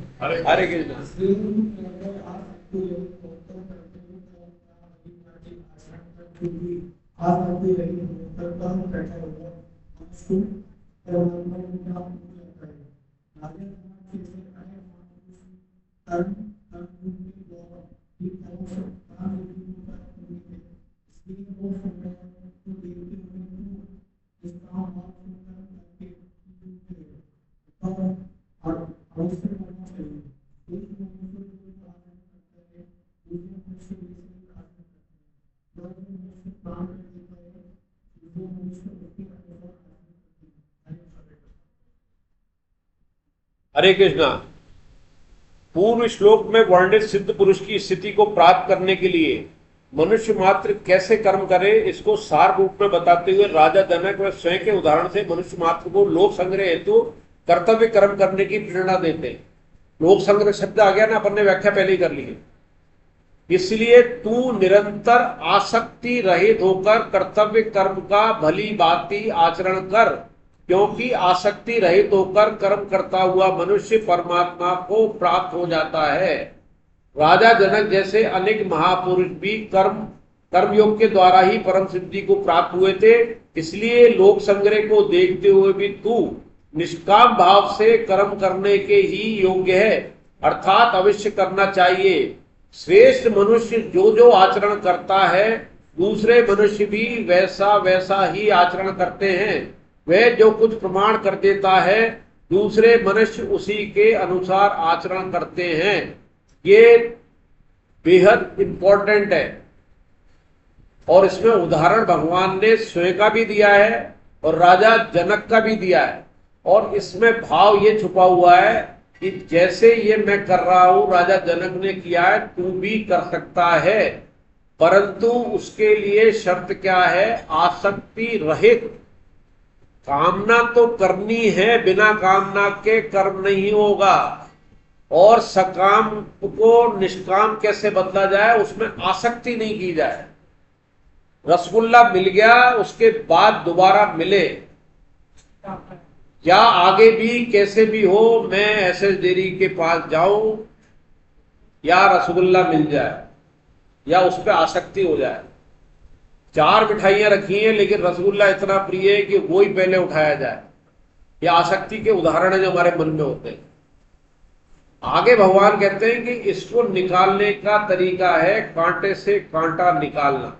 Speaker 1: हरे कृष्णा। पूर्व श्लोक में वर्णित सिद्ध पुरुष की स्थिति को प्राप्त करने के लिए मनुष्य मात्र कैसे कर्म करे, इसको सार रूप में बताते हुए राजा जनक व स्वयं के उदाहरण से मनुष्य मात्र को लोक संग्रह हेतु कर्तव्य कर्म करने की प्रेरणा देते हैं। लोक संग्रह शब्द आ गया ना, अपन ने व्याख्या पहले ही कर ली है। इसलिए तू निरंतर आसक्ति रहित होकर कर्तव्य कर्म का भली भांति आचरण कर, क्योंकि आसक्ति रहित होकर कर्म करता हुआ मनुष्य परमात्मा को प्राप्त हो जाता है। राजा जनक जैसे अनेक महापुरुष भी कर्मयोग के द्वारा ही परम सिद्धि को प्राप्त हुए थे। इसलिए लोक संग्रह को देखते हुए भी तू निष्काम भाव से कर्म करने के ही योग्य है, अर्थात अवश्य करना चाहिए। श्रेष्ठ मनुष्य जो जो आचरण करता है, दूसरे मनुष्य भी वैसा वैसा ही आचरण करते हैं। वह जो कुछ प्रमाण कर देता है, दूसरे मनुष्य उसी के अनुसार आचरण करते हैं। ये बेहद इंपॉर्टेंट है, और इसमें उदाहरण भगवान ने स्वयं का भी दिया है और राजा जनक का भी दिया है। और इसमें भाव ये छुपा हुआ है कि जैसे ये मैं कर रहा हूं, राजा जनक ने किया है, तू भी कर सकता है, परंतु उसके लिए शर्त क्या है? आसक्ति रहित। कामना तो करनी है, बिना कामना के कर्म नहीं होगा। और सकाम को निष्काम कैसे बदला जाए? उसमें आसक्ति नहीं की जाए। रसगुल्ला मिल गया, उसके बाद दोबारा मिले या आगे भी कैसे भी हो, मैं ऐसे डेयरी के पास जाऊं या रसगुल्ला मिल जाए या उस पर आसक्ति हो जाए। 4 मिठाइयां रखी हैं लेकिन रसगुल्ला इतना प्रिय है कि वो ही पहले उठाया जाए। यह आसक्ति के उदाहरण है जो हमारे मन में होते हैं। आगे भगवान कहते हैं कि इसको निकालने का तरीका है कांटे से कांटा निकालना।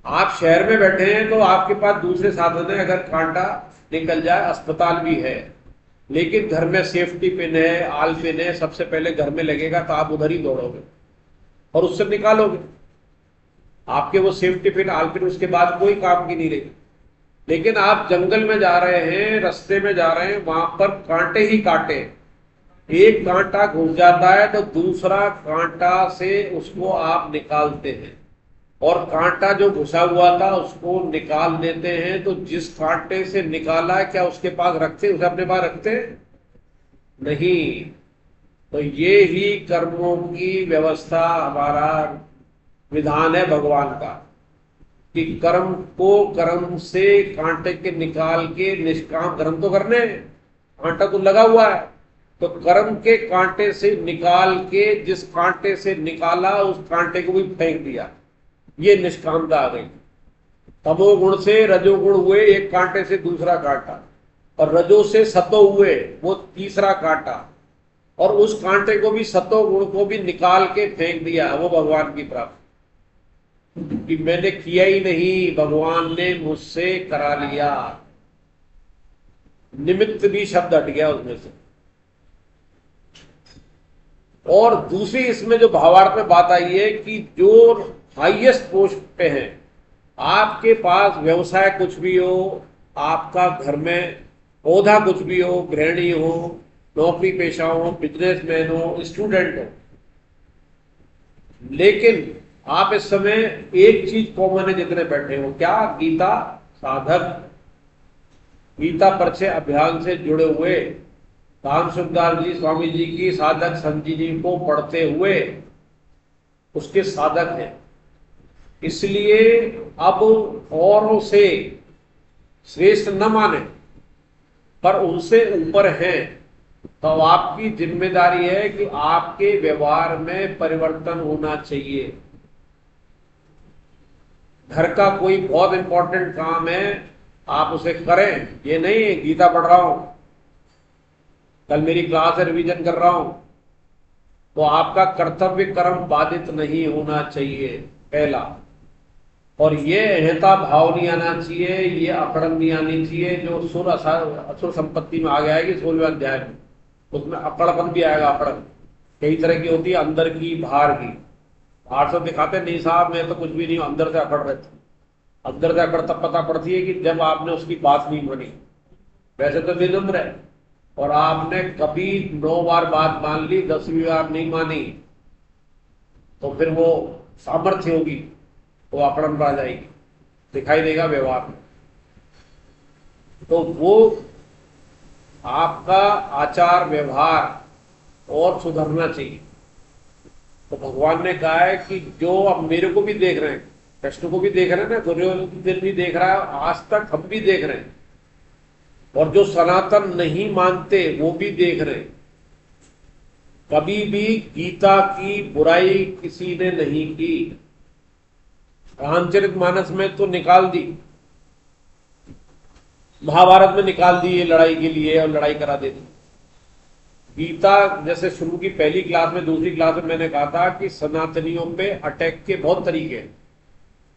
Speaker 1: आप शहर में बैठे हैं तो आपके पास दूसरे साधन है, अगर कांटा निकल जाए, अस्पताल भी है, लेकिन घर में सेफ्टी पिन है, आल पिन है, सबसे पहले घर में लगेगा तो आप उधर ही दौड़ोगे और उससे निकालोगे। आपके वो सेफ्टी पिन, आल पिन उसके बाद कोई काम की नहीं रहेगी। लेकिन आप जंगल में जा रहे हैं, रास्ते में जा रहे हैं, वहां पर कांटे ही कांटे, एक कांटा घुस जाता है तो दूसरा कांटा से उसको आप निकालते हैं, और कांटा जो घुसा हुआ था उसको निकाल देते हैं। तो जिस कांटे से निकाला है, क्या उसके पास रखते, उसे अपने पास रखते नहीं। तो ये ही कर्मों की व्यवस्था, हमारा विधान है भगवान का कि कर्म को कर्म से कांटे के निकाल के निष्काम कर्म तो करने, कांटा तो लगा हुआ है, तो कर्म के कांटे से निकाल के जिस कांटे से निकाला उस कांटे को भी फेंक दिया, ये निष्कामता आ गई। तमोगुण से रजोगुण हुए, एक कांटे से दूसरा कांटा, और रजो से सतो हुए, वो तीसरा कांटा, और उस कांटे को भी, सतो गुण को भी निकाल के फेंक दिया। वो भगवान की प्राप्ति कि मैंने किया ही नहीं, भगवान ने मुझसे करा लिया। निमित्त भी शब्द हट गया उसमें से। और दूसरी इसमें जो भावार्थ में बात आई है कि जो हाईएस्ट पोस्ट पे हैं, आपके पास व्यवसाय कुछ भी हो, आपका घर में पौधा कुछ भी हो, गृहिणी हो, नौकरी पेशा हो, बिजनेसमैन हो, स्टूडेंट हो, लेकिन आप इस समय एक चीज कॉमन है जितने बैठे हो, क्या? गीता साधक, गीता परिचय अभियान से जुड़े हुए, राम सुखदास जी स्वामी जी की साधक संजी जी को पढ़ते हुए उसके साधक हैं। इसलिए अब औरों से श्रेष्ठ न माने, पर उनसे ऊपर हैं, तो आपकी जिम्मेदारी है कि आपके व्यवहार में परिवर्तन होना चाहिए। घर का कोई बहुत इंपॉर्टेंट काम है, आप उसे करें, ये नहीं गीता पढ़ रहा हूं, कल मेरी क्लास है, रिवीजन कर रहा हूं, तो आपका कर्तव्य कर्म बाधित नहीं होना चाहिए, पहला। और ये अहंता भाव नहीं आना चाहिए, ये अकड़न नहीं आनी चाहिए, जो असुर संपत्ति में आ गया है कि 16वें अध्याय में, उसमें अकड़पन भी आएगा। अकड़न कई तरह की होती है, अंदर की, बाहर की। बाहर से दिखाते नहीं साहब मैं तो कुछ भी नहीं हूं, अंदर से अकड़ रहती। अंदर से अकड़ तब पता पड़ती है कि जब आपने उसकी बात नहीं मानी। वैसे तो विनम्र है, और आपने कभी 9 बार बात मान ली, 10वीं बार नहीं मानी, तो फिर वो सामर्थ्य होगी, वो अकड़न पर आ जाएगी, दिखाई देगा व्यवहार में। तो वो आपका आचार व्यवहार और सुधरना चाहिए। तो भगवान ने कहा है कि जो अब मेरे को भी देख रहे हैं, कृष्ण को भी देख रहे हैं ना, दुर्योधन भी देख रहा है, आज तक हम भी देख रहे हैं, और जो सनातन नहीं मानते वो भी देख रहे हैं। कभी भी गीता की बुराई किसी ने नहीं की। रामचरितमानस में तो निकाल दी, महाभारत में निकाल दी ये लड़ाई के लिए, और लड़ाई करा देती। गीता जैसे शुरू की पहली क्लास में, दूसरी क्लास में मैंने कहा था कि सनातनियों पे अटैक के बहुत तरीके हैं।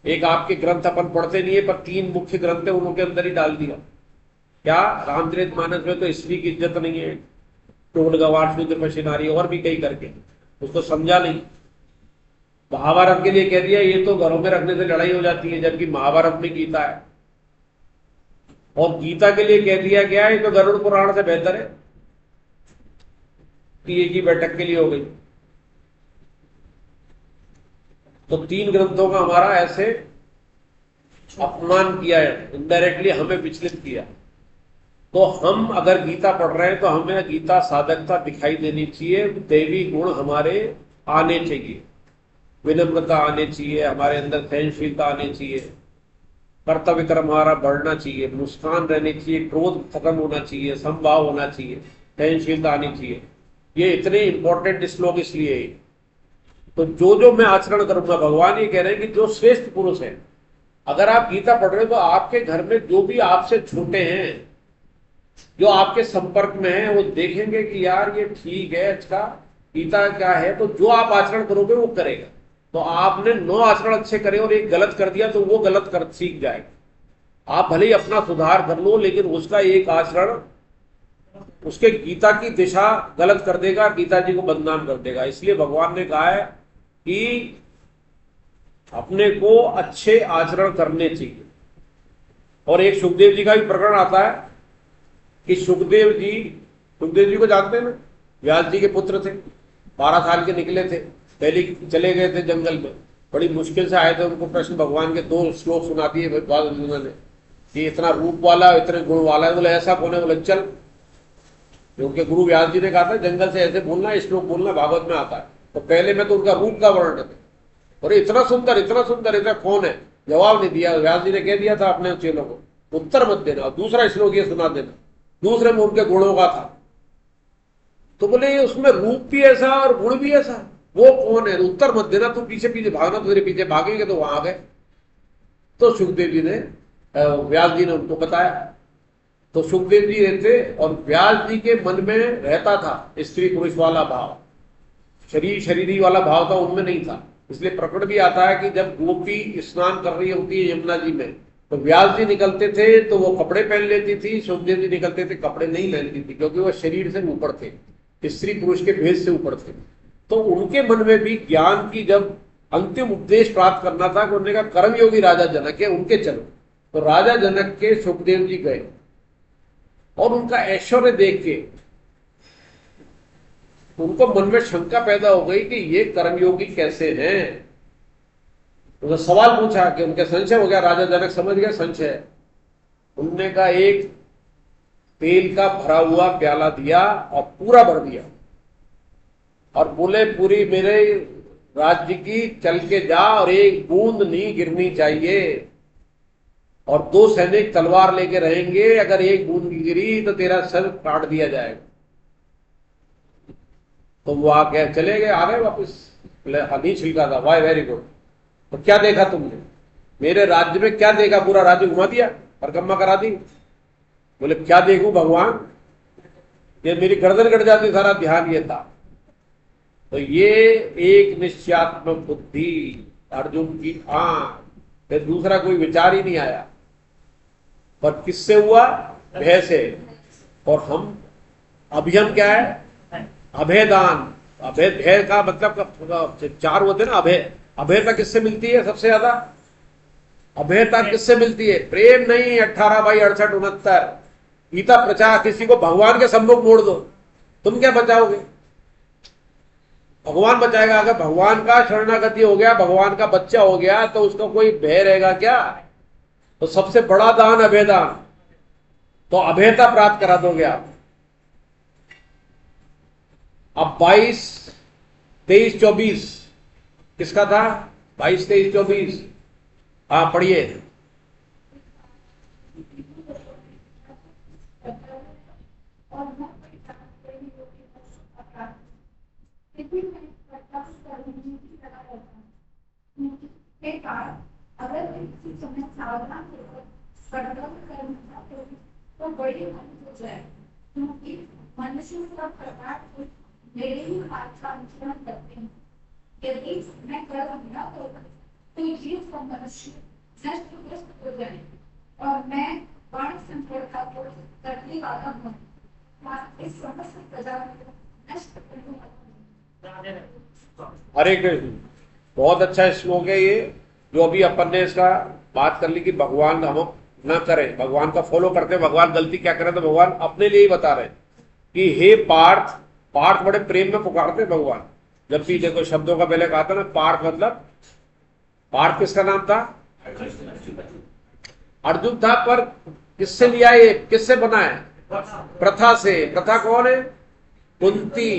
Speaker 1: एक आपके ग्रंथ अपन पढ़ते नहीं है, पर 3 मुख्य ग्रंथ है, उनके अंदर ही डाल दिया। क्या? रामचरितमानस में तो स्त्री की इज्जत नहीं है, टोल गवार शूद्र पशिनारी, और भी कई करके, उसको समझा नहीं। महाभारत के लिए कह दिया ये तो घरों में रखने से लड़ाई हो जाती है, जबकि महाभारत में गीता है। और गीता के लिए कह दिया गया है तो गरुड़ पुराण से बेहतर है कि एक ही बैठक के लिए हो गई। तो 3 ग्रंथों का हमारा ऐसे अपमान किया है, इनडायरेक्टली हमें विचलित किया। तो हम अगर गीता पढ़ रहे हैं तो हमें गीता साधकता दिखाई देनी चाहिए, दैवी गुण हमारे आने चाहिए, विनम्रता आने चाहिए, हमारे अंदर सहनशीलता आनी चाहिए, कर्तव्य कर्म हमारा बढ़ना चाहिए, मुस्कान रहनी चाहिए, क्रोध खत्म होना चाहिए, समभाव होना चाहिए, सहनशीलता आनी चाहिए। ये इतने इंपॉर्टेंट श्लोक इसलिए है। तो जो मैं आचरण करूंगा, भगवान ये कह रहे हैं कि जो श्रेष्ठ पुरुष है, अगर आप गीता पढ़ रहे हो तो आपके घर में जो भी आपसे छोटे हैं, जो आपके संपर्क में है, वो देखेंगे कि यार ये ठीक है, अच्छा गीता क्या है, तो जो आप आचरण करोगे वो करेगा। तो आपने 9 आचरण अच्छे करे और एक गलत कर दिया तो वो गलत कर सीख जाएगा। आप भले ही अपना सुधार कर लो, लेकिन उसका एक आचरण उसके गीता की दिशा गलत कर देगा, गीता जी को बदनाम कर देगा। इसलिए भगवान ने कहा है कि अपने को अच्छे आचरण करने चाहिए। और एक सुखदेव जी का भी प्रकरण आता है कि सुखदेव जी को जानते हैं ना, व्यास जी के पुत्र थे, 12 साल के निकले थे, पहले चले गए थे जंगल में, बड़ी मुश्किल से आए थे। उनको कृष्ण भगवान के 2 श्लोक सुना दिए उन्होंने कि इतना रूप वाला, इतने गुण वाला है। बोले ऐसा कौन है? बोले चल, उनके गुरु व्यास जी ने कहा था जंगल से ऐसे बोलना, श्लोक बोलना, भागवत में आता है। तो पहले में तो उनका रूप का वर्णन है, और इतना सुंदर, इतना सुंदर, इतना कौन है? जवाब नहीं दिया। व्यास जी ने कह दिया था अपने चेलों को, उत्तर मत देना, दूसरा श्लोक ये सुना देना, दूसरे में उनके गुणों का था। तो बोले उसमें रूप भी ऐसा और गुण भी ऐसा, वो कौन है? उत्तर मत देना, तुम पीछे पीछे भागना, तेरे पीछे भागेंगे तो वहां गए। तो सुखदेव जी ने, व्यास जी ने उनको बताया। तो सुखदेव जी रहते और व्यास जी के मन में रहता था स्त्री पुरुष वाला भाव, शरीरी वाला भाव था, उनमें नहीं था। इसलिए प्रकट भी आता है कि जब गोपी स्नान कर रही होती है यमुना जी में, तो व्यास जी निकलते थे तो वो कपड़े पहन लेती थी, सुखदेव जी निकलते थे कपड़े नहीं पहनती थी, क्योंकि वो शरीर से ऊपर थे, स्त्री पुरुष के भेद से ऊपर थे। तो उनके मन में भी ज्ञान की जब अंतिम उपदेश प्राप्त करना था, उन्होंने कहा कर्मयोगी राजा जनक है, उनके चलो। तो राजा जनक के सुखदेव जी गए और उनका ऐश्वर्य देख के उनको मन में शंका पैदा हो गई कि ये कर्मयोगी कैसे हैं। उन्होंने सवाल पूछा कि उनके संशय हो गया, राजा जनक समझ गए संशय। उनने कहा एक तेल का भरा हुआ प्याला दिया और पूरा भर दिया और बोले पूरी मेरे राज्य की चल के जा और एक बूंद नहीं गिरनी चाहिए, और 2 सैनिक तलवार लेके रहेंगे, अगर एक बूंद गिरी तो तेरा सर काट दिया जाएगा। तो वो आके चले गए, आ गए वापिस, हनी छिलका था, वाई वेरी गुड। तो क्या देखा तुमने? मेरे राज्य में क्या देखा? पूरा राज्य घुमा दिया, परिक्रमा करा दी। बोले क्या देखूं भगवान, ये मेरी गर्दन कट जाती, सारा ध्यान ये था। तो ये एक निश्चयात्मक बुद्धि अर्जुन की आंख, फिर दूसरा कोई विचार ही नहीं आया। पर किससे हुआ? भय से। और हम अभियम क्या है? अभयदान। अभय, भय का मतलब 4 होते ना अभय। अभयता किससे मिलती है सबसे ज्यादा? अभयता किससे मिलती है? प्रेम नहीं। 18/68-69 गीता प्रचार। किसी को भगवान के सम्मुख मोड़ दो, तुम क्या बचाओगे? भगवान बचाएगा। अगर भगवान का शरणागति हो गया, भगवान का बच्चा हो गया, तो उसका कोई भय रहेगा क्या? तो सबसे बड़ा दान अभयदान। तो अभयता प्राप्त करा दोगे आप। अब 22, 23, 24 किसका था? 22, 23, 24 हाँ पढ़िए।
Speaker 2: अगर किसी समय सावधान होकर कर्तव्य करना तो बड़ी हानि हो जाए, क्योंकि मनुष्य का प्रकार मेरे ही हाथ का अनुसरण करते हैं। यदि मैं कर्म न करूं तो जीव का मनुष्य नष्टग्रस्त हो जाए और मैं बाण संकट को करने वाला हूँ। इस समस्त प्रजा को नष्ट करने वाला हूँ।
Speaker 1: हरे कृष्ण। बहुत अच्छा श्लोक है ये, जो अभी अपन ने इसका बात कर ली कि भगवान हम ना करें, भगवान का फॉलो करते हैं। भगवान गलती क्या करें तो भगवान अपने लिए ही बता रहे हैं कि हे पार्थ, पार्थ बड़े प्रेम में पुकारते हैं भगवान। जब भी देखो शब्दों का पहले कहा था ना, पार्थ मतलब, पार्थ किसका नाम था? अर्जुन था, पर किससे लिया ये, किससे बना है? प्रथा से। प्रथा कौन है? कुंती।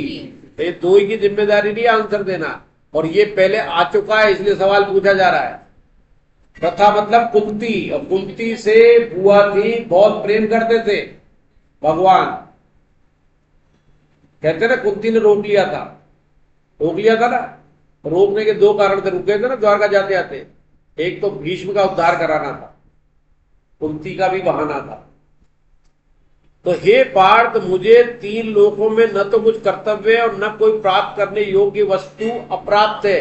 Speaker 1: ये दो ही की जिम्मेदारी नहीं आंसर देना, और ये पहले आ चुका है इसलिए सवाल पूछा जा रहा है। प्रथा मतलब कुंती, और कुंती से बुआ थी, बहुत प्रेम करते थे भगवान। कहते ना कुंती ने रोक लिया था, रोक लिया था ना। रोकने के दो कारण थे, रुके थे ना द्वारका जाते आते। एक तो भीष्म का उद्धार कराना था, कुंती का भी बहाना था। तो हे पार्थ, मुझे तीन लोकों में न तो कुछ कर्तव्य और न कोई प्राप्त करने योग्य वस्तु अप्राप्त है,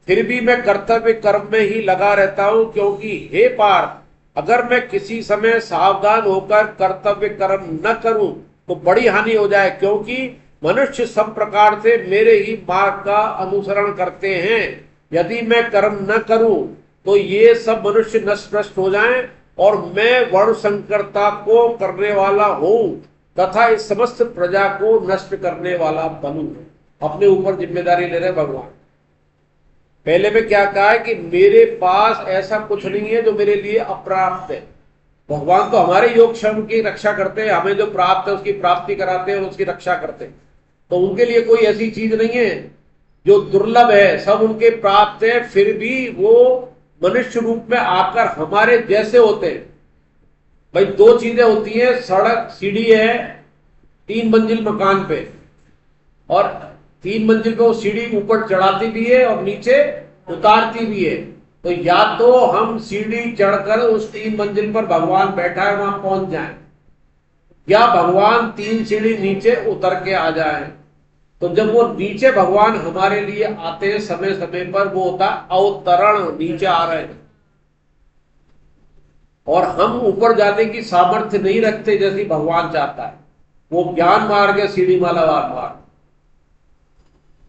Speaker 1: फिर भी मैं कर्तव्य कर्म में ही लगा रहता हूं। क्योंकि हे पार्थ, अगर मैं किसी समय सावधान होकर कर्तव्य कर्म न करूं तो बड़ी हानि हो जाए, क्योंकि मनुष्य सब प्रकार से मेरे ही मार्ग का अनुसरण करते हैं। यदि मैं कर्म न करूं तो ये सब मनुष्य नष्ट भ्रष्ट हो जाएं और मैं वर्ण संकरता को करने वाला हूं तथा इस समस्त प्रजा को नष्ट करने वाला बनूं। अपने ऊपर जिम्मेदारी ले रहे भगवान। पहले में क्या कहा है कि मेरे पास ऐसा कुछ नहीं है जो मेरे लिए अप्राप्त है। भगवान तो हमारे योग क्षम की रक्षा करते हैं, हमें जो प्राप्त है उसकी प्राप्ति कराते हैं और उसकी रक्षा करते हैं। तो उनके लिए कोई ऐसी चीज नहीं है जो दुर्लभ है, सब उनके प्राप्त है। फिर भी वो मनुष्य रूप में आकर हमारे जैसे होते हैं। भाई दो चीजें होती हैं, सड़क सीढ़ी है 3 मंजिल मकान पे, और 3 मंजिल पे वो सीढ़ी ऊपर चढ़ाती भी है और नीचे उतारती भी है। तो या तो हम सीढ़ी चढ़कर उस 3 मंजिल पर भगवान बैठा है वहां पहुंच जाएं, या भगवान 3 सीढ़ी नीचे उतर के आ जाएं। तो जब वो नीचे भगवान हमारे लिए आते हैं समय समय पर, वो होता अवतरण, नीचे आ रहे हैं। और हम ऊपर जाने की सामर्थ्य नहीं रखते जैसी भगवान चाहता है। वो ज्ञान मार्ग है, सीढ़ी माला मार्ग।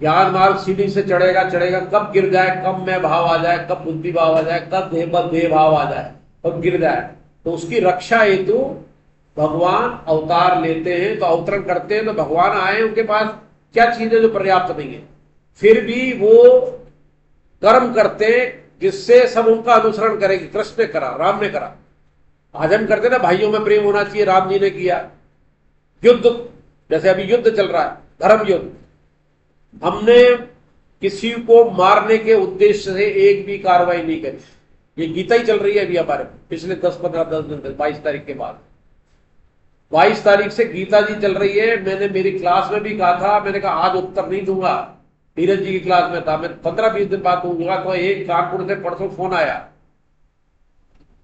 Speaker 1: ज्ञान मार्ग सीढ़ी से चढ़ेगा चढ़ेगा, कब गिर जाए, कब मैं भाव आ जाए, कब बुद्धि भाव आ जाए, कब देह भाव आ जाए और गिर जाए। तो उसकी रक्षा हेतु भगवान अवतार लेते हैं, तो अवतरण करते हैं। तो भगवान आए, उनके पास क्या चीज है जो पर्याप्त नहीं है, फिर भी वो कर्म करते जिससे सब उनका अनुसरण करेंगे। कृष्ण ने करा, राम ने करा। आज हम करते ना भाइयों में प्रेम होना चाहिए, राम जी ने किया। युद्ध, जैसे अभी युद्ध चल रहा है, धर्म युद्ध, हमने किसी को मारने के उद्देश्य से एक भी कार्रवाई नहीं करी। ये गीता ही चल रही है अभी हमारे पिछले 10-15 दिन, 22 तारीख के बाद 22 तारीख से गीता जी चल रही है। मैंने मेरी क्लास में भी कहा था, मैंने कहा आज उत्तर नहीं दूंगा, धीरज जी की क्लास में था, मैं 15-20 दिन बाद दूंगा। तो एक कानपुर से परसों फोन आया,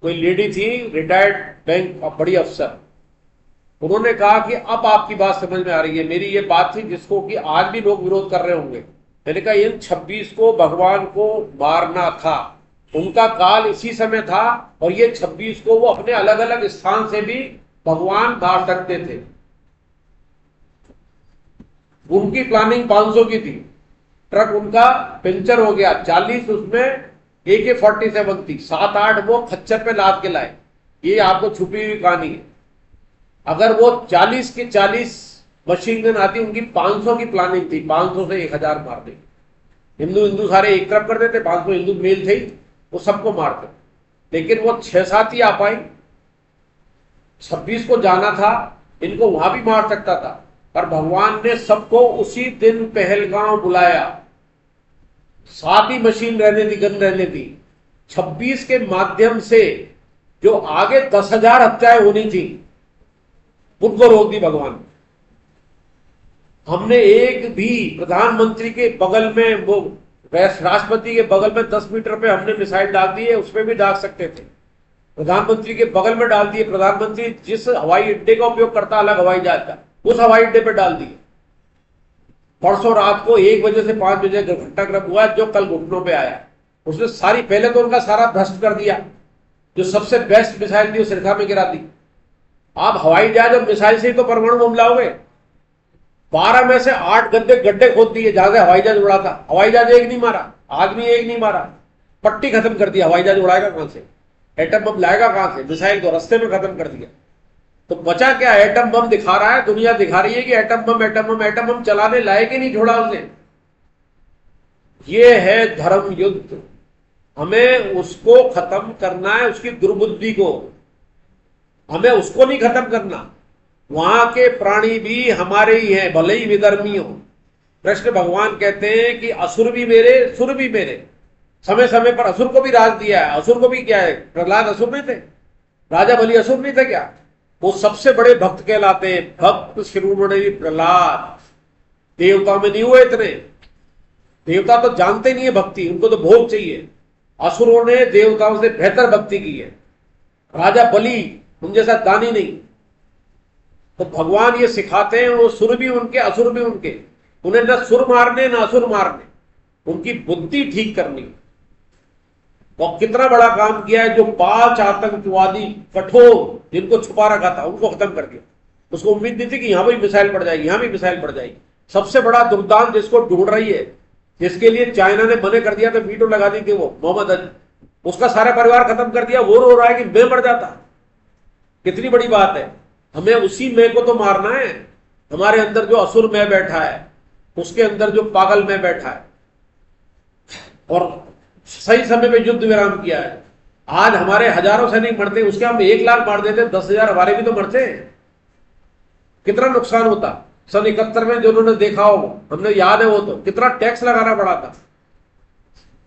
Speaker 1: कोई लेडी थी, रिटायर्ड बैंक बड़ी अफसर। उन्होंने कहा कि अब आपकी बात समझ में आ रही है। मेरी ये बात थी जिसको कि आज भी लोग विरोध कर रहे होंगे। मैंने कहा इन 26 को भगवान को मारना था, उनका काल इसी समय था, और ये 26 को वो अपने अलग अलग स्थान से भी भगवान मार सकते थे। उनकी प्लानिंग 500 की थी, ट्रक उनका पंचर हो गया, 40 उसमें AK-47 थी, 7-8 वो खच्चर पे लाद के लाए। ये आपको छुपी हुई कहानी है। अगर वो 40 की 40 मशीन गन आती, उनकी 500 की प्लानिंग थी, 500 से 1000 मार देंगे। हिंदू सारे एक तरफ कर देते, 500 हिंदू मेल थे, वो सबको मारते। लेकिन वो 6-7 ही आ पाई, 26 को जाना था, इनको वहां भी मार सकता था, पर भगवान ने सबको उसी दिन पहलगांव बुलाया। 7 ही मशीन रहने दी, गन रहने दी। 26 के माध्यम से जो आगे 10,000 हत्याएं होनी थी, उनको रोक दी भगवान। हमने एक भी प्रधानमंत्री के बगल में, वो राष्ट्रपति के बगल में 10 मीटर पे हमने मिसाइल डाल दिए, उसमें भी डाल सकते थे। प्रधानमंत्री के बगल में डाल दिए। प्रधानमंत्री जिस हवाई अड्डे का उपयोग करता, अलग हवाई जहाज का, उस हवाई अड्डे पे डाल दिए। परसों रात को 1 बजे से 5 बजे घटनाक्रम हुआ जो कल घुटनों पे आया। उसने सारी, पहले तो उनका सारा भ्रष्ट कर दिया, जो सबसे बेस्ट मिसाइल थी वो सिरसा में गिरा दी। आप हवाई जहाज और मिसाइल से ही तो परमाणु बम लाओगे। 12 में से 8 गड्ढे खोद दिए जहां से हवाई जहाज उड़ा था। हवाई जहाज एक नहीं मारा, आदमी एक नहीं मारा, पट्टी खत्म कर दी। हवाई जहाज उड़ाएगा कहां से? एटम बम लाएगा कहां से? मिसाइल तो रास्ते में खत्म कर दिया। तो बचा क्या? एटम बम दिखा रहा है, दुनिया दिखा रही है कि एटम बम चलाने लायक ही नहीं छोड़ा उसने। ये है धर्म युद्ध। हमें उसको खत्म करना है, उसकी दुर्बुद्धि को। हमें उसको नहीं खत्म करना। वहां के प्राणी भी हमारे ही हैं, भले ही विधर्मी हो। कृष्ण भगवान कहते हैं कि असुर भी मेरे, सुर भी मेरे। समय समय पर असुर को भी राज दिया है। असुर को भी क्या है? प्रहलाद असुर नहीं थे? राजा बलि असुर नहीं थे क्या? वो सबसे बड़े भक्त कहलाते हैं, भक्त शिरोमणि प्रहलाद। देवता में नहीं हुए इतने। देवता तो जानते नहीं है भक्ति, उनको तो भोग चाहिए। असुरों ने देवताओं से बेहतर भक्ति की है। राजा बलि उन जैसा दानी नहीं। तो भगवान ये सिखाते हैं, वो सुर भी उनके, असुर भी उनके। उन्हें न सुर मारने न असुर मारने, उनकी बुद्धि ठीक करनी। और कितना बड़ा काम किया है। जो 5 आतंकवादी कठोर जिनको छुपा रखा था, उनको खत्म कर दिया। उसको उम्मीद नहीं थी कि यहां भी मिसाइल पड़ जाएगी, यहां भी मिसाइल पड़ जाएगी। सबसे बड़ा दुर्दान जिसको ढूंढ रही है, जिसके लिए चाइना ने मना कर दिया था, वीटो लगा दी थी, वो मोहम्मद अली, उसका सारा परिवार खत्म कर दिया। वो रो रहा है कि मैं मर जाता। कितनी बड़ी बात है। हमें उसी मैं को तो मारना है। हमारे अंदर जो असुर मैं बैठा है, उसके अंदर जो पागल मैं बैठा है। और सही समय पे युद्ध विराम किया है। आज हमारे हजारों सैनिक मरते, उसके हम 1 लाख मार देते, 10,000 हमारे भी तो मरते। कितना नुकसान होता। सन 71 में जो उन्होंने देखा हो, हमने याद है, वो तो कितना टैक्स लगाना पड़ा था,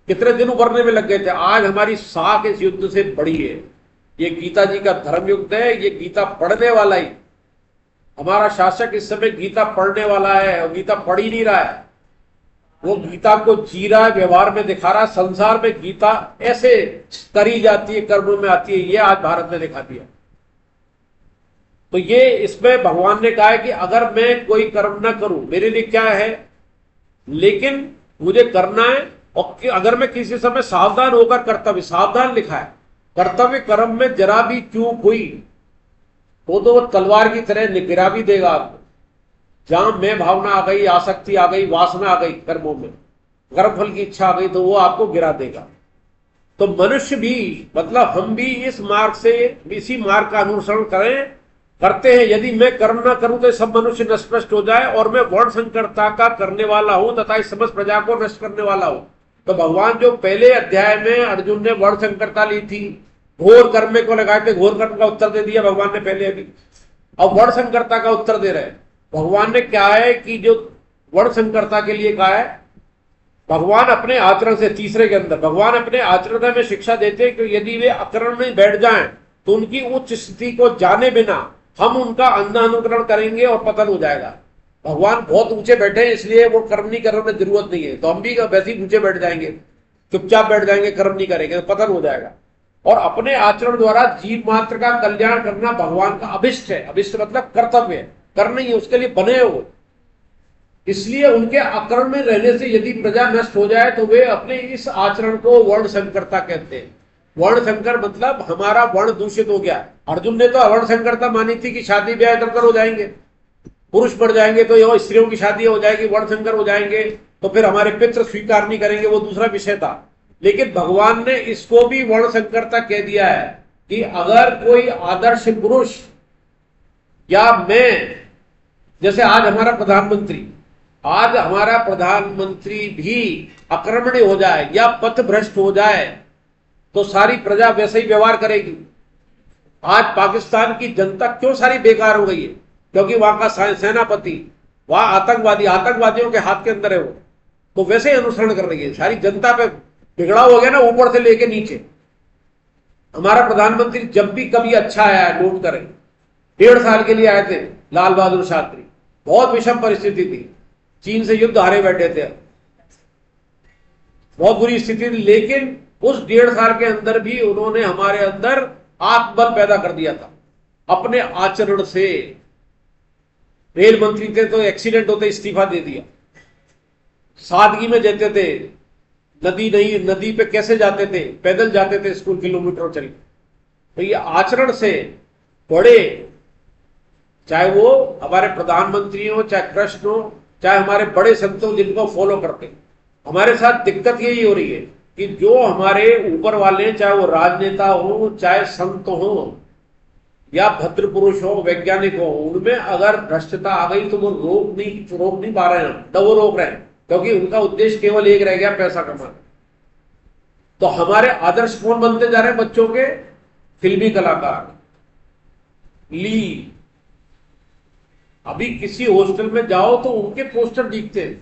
Speaker 1: कितने दिन उभरने में लग गए थे। आज हमारी साख इस युद्ध से बड़ी है। ये गीता जी का धर्म युद्ध है। ये गीता पढ़ने वाला ही, हमारा शासक इस समय गीता पढ़ने वाला है, और गीता पढ़ ही नहीं रहा है। वो गीता को जी रहा है, व्यवहार में दिखा रहा है। संसार में गीता ऐसे करी जाती है, कर्म में आती है। ये आज भारत ने दिखा दिया। तो ये इसमें भगवान ने कहा है कि अगर मैं कोई कर्म ना करूं, मेरे लिए क्या है, लेकिन मुझे करना है। और अगर मैं किसी समय सावधान होकर, कर्तव्य सावधान लिखा है, कर्तव्य कर्म में जरा भी चूक हुई तो वो तलवार की तरह गिरा भी देगा आपको। जहां मैं भावना आ गई, आसक्ति आ गई, वासना आ गई कर्मों में, कर्मफल की इच्छा आ गई, तो वो आपको गिरा देगा। तो मनुष्य भी, मतलब हम भी इस मार्ग से, इसी मार्ग का अनुसरण करते हैं। यदि मैं कर्म ना करूं तो सब मनुष्य नष्ट हो जाए, और मैं वर्ण संकरता का करने वाला हूं तथा इस समस्त प्रजा को नष्ट करने वाला हूं। तो भगवान जो पहले अध्याय में अर्जुन ने वर्ण संकरता ली थी, घोर कर्म को लगाए थे, घोर कर्म का उत्तर दे दिया भगवान ने पहले। अभी अब वर्ण संकरता का उत्तर दे रहे हैं। भगवान ने क्या है कि जो वर्ण संकरता के लिए कहा है, भगवान अपने आचरण से, तीसरे के अंदर भगवान अपने आचरण में शिक्षा देते हैं कि यदि वे अकर्म में बैठ जाएं तो उनकी उच्च स्थिति को जाने बिना हम उनका अंधा अनुकरण करेंगे और पतन हो जाएगा। भगवान बहुत ऊंचे बैठे हैं, इसलिए वो कर्म नहीं करने में जरूरत नहीं है। तो हम भी वैसे ही ऊंचे बैठ जाएंगे, चुपचाप बैठ जाएंगे, कर्म नहीं करेंगे तो पतन हो जाएगा। और अपने आचरण द्वारा जीव मात्र का कल्याण करना भगवान का अभिष्ट है। अभिष्ट मतलब कर्तव्य है, करना ही, उसके लिए बने हो। इसलिए उनके आचरण में रहने से यदि प्रजा नष्ट हो जाए तो वे अपने इस आचरण को वर्ण संकरता कहते हैं। वर्ण संकर मतलब हमारा वर्ण दूषित हो गया। अर्जुन ने तो वर्ण संकरता मानी थी कि शादी ब्याह इधर हो जाएंगे, पुरुष बढ़ जाएंगे तो ये स्त्रियों की शादी हो जाएगी, वर्ण संकर हो जाएंगे, तो फिर हमारे पितृ स्वीकार नहीं करेंगे, वो दूसरा विषय था। लेकिन भगवान ने इसको भी वर्ण संकरता कह दिया है कि अगर कोई आदर्श पुरुष या मैं, जैसे आज हमारा प्रधानमंत्री भी अकर्मण्य हो जाए या पथ भ्रष्ट हो जाए तो सारी प्रजा वैसे ही व्यवहार करेगी। आज पाकिस्तान की जनता क्यों सारी बेकार हो गई है? क्योंकि वहां का सेनापति, वहां आतंकवादियों के हाथ के अंदर है वो, तो वैसे ही अनुसरण कर रही है। सारी जनता पे बिगड़ा हो गया ना, ऊपर से लेके नीचे। हमारा प्रधानमंत्री जब भी कभी अच्छा आया है, नोट करें, 1.5 साल के लिए आए थे लाल बहादुर शास्त्री। बहुत विषम परिस्थिति थी, चीन से युद्ध हारे बैठे थे, बहुत बुरी स्थिति थी। लेकिन उस 1.5 साल के अंदर भी उन्होंने हमारे अंदर आत्मबल पैदा कर दिया था अपने आचरण से। रेल मंत्री थे तो एक्सीडेंट होते इस्तीफा दे दिया, सादगी में देते थे। नदी पे कैसे जाते थे? पैदल जाते थे स्कूल, किलोमीटर चल। तो ये आचरण से बड़े, चाहे वो हमारे प्रधानमंत्री हो, चाहे कृष्ण हो, चाहे हमारे बड़े संत हो जिनको फॉलो करते, हमारे साथ दिक्कत यही हो रही है कि कि जो हमारे ऊपर वाले, चाहे वो राजनेता हो, चाहे संत हो, या भद्र पुरुष हो, वैज्ञानिक हो, उनमें अगर भ्रष्टता आ गई तो वो रोक नहीं पा रहे हैं, तो वो रोक रहे हैं, क्योंकि उनका उद्देश्य केवल एक रह गया, पैसा कमाना। तो हमारे आदर्श कौन बनते जा रहे हैं बच्चों के? फिल्मी कलाकार, लीड। अभी किसी हॉस्टल में जाओ तो उनके पोस्टर दिखते हैं,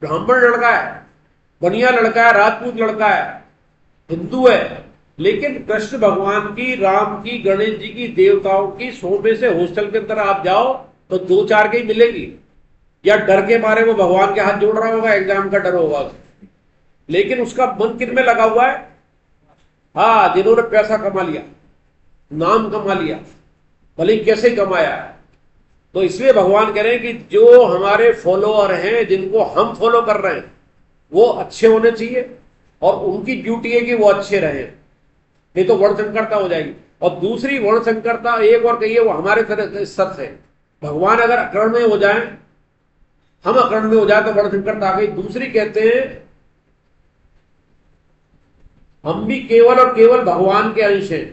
Speaker 1: ब्राह्मण लड़का है, बनिया लड़का है, राजपूत लड़का है, हिंदू है, लेकिन कृष्ण भगवान की, राम की, गणेश जी की, देवताओं की 100 में से हॉस्टल के अंदर आप जाओ तो 2-4 की मिलेगी। या डर के मारे वो भगवान के हाथ जोड़ रहा होगा, एग्जाम का डर होगा, लेकिन उसका मन किन में लगा हुआ है? हाँ, जिन्होंने पैसा कमा लिया, नाम कमा लिया, भले कैसे कमाया है। तो इसलिए भगवान कह रहे हैं कि जो हमारे फॉलोअर हैं, जिनको हम फॉलो कर रहे हैं, वो अच्छे होने चाहिए, और उनकी ड्यूटी है कि वो अच्छे रहें, नहीं तो वर्ण संकरता हो जाएगी। और दूसरी वर्ण संकरता एक और कहिए, वो हमारे तरह स्तर से, भगवान अगर अकर्ण में हो जाए, हम अकर्ण में हो जाए तो वर्ण संकरता आ गई। दूसरी कहते हैं हम भी केवल और केवल भगवान के अंश हैं,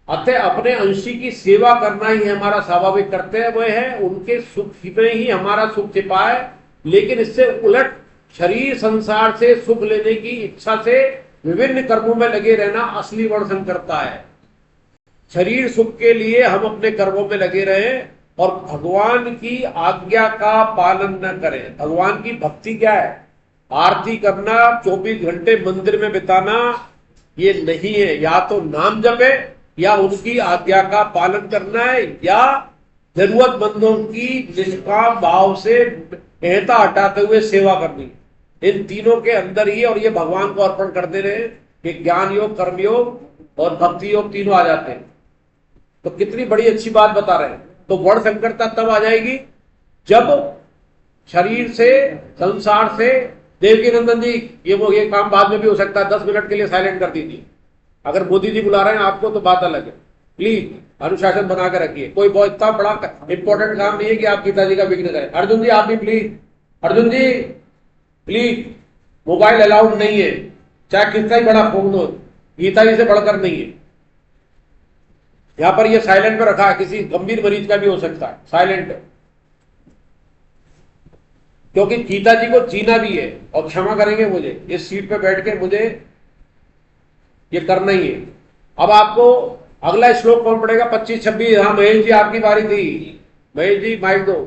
Speaker 1: अतः अपने अंशी की सेवा करना ही हमारा स्वाभाविक कर्तव्य वह है, उनके सुख में ही हमारा सुख छिपा है। लेकिन इससे उलट शरीर संसार से सुख लेने की इच्छा से विभिन्न कर्मों में लगे रहना असली वर्ण संकरता है। शरीर सुख के लिए हम अपने कर्मों में लगे रहें और भगवान की आज्ञा का पालन न करें। भगवान की भक्ति क्या है? आरती करना, 24 घंटे मंदिर में बिताना, ये नहीं है। या तो नाम जपे, या उनकी आज्ञा का पालन करना है, या जरूरतमंदों की निष्काम भाव से एहता हटाते हुए सेवा करनी है। इन तीनों के अंदर ही, और ये भगवान को अर्पण कर दे रहे हैं कि ज्ञान योग, कर्म योग और भक्ति योग तीनों आ जाते हैं। तो कितनी बड़ी अच्छी बात बता रहे हैं। तो वर्ण संकरता तब आ जाएगी जब शरीर से, संसार से, देवकी नंदन जी ये काम बाद में भी हो सकता है, 10 मिनट के लिए साइलेंट कर दीजिए। अगर मोदी जी बुला रहे हैं आपको तो बात अलग है। प्लीज अनुशासन बना कर रखिए। कोई बहुत इतना बड़ा इंपॉर्टेंट काम नहीं है कि आप गीता जी का विघ्न करें। अर्जुन जी आप भी please, Arjun ji please, mobile allowed नहीं है, चाहे कितना ही बड़ा फोन हो, गीता जी से बढ़कर नहीं है। यहां पर ये साइलेंट पे रखा है, किसी गंभीर मरीज का भी हो सकता है, साइलेंट है, क्योंकि गीता जी को जीना भी है। और क्षमा करेंगे मुझे, इस सीट पे बैठ के मुझे ये करना ही है। अब आपको अगला श्लोक कौन पढ़ेगा? 25-26। हाँ महेश जी आपकी बारी थी। महेश जी माइक दो।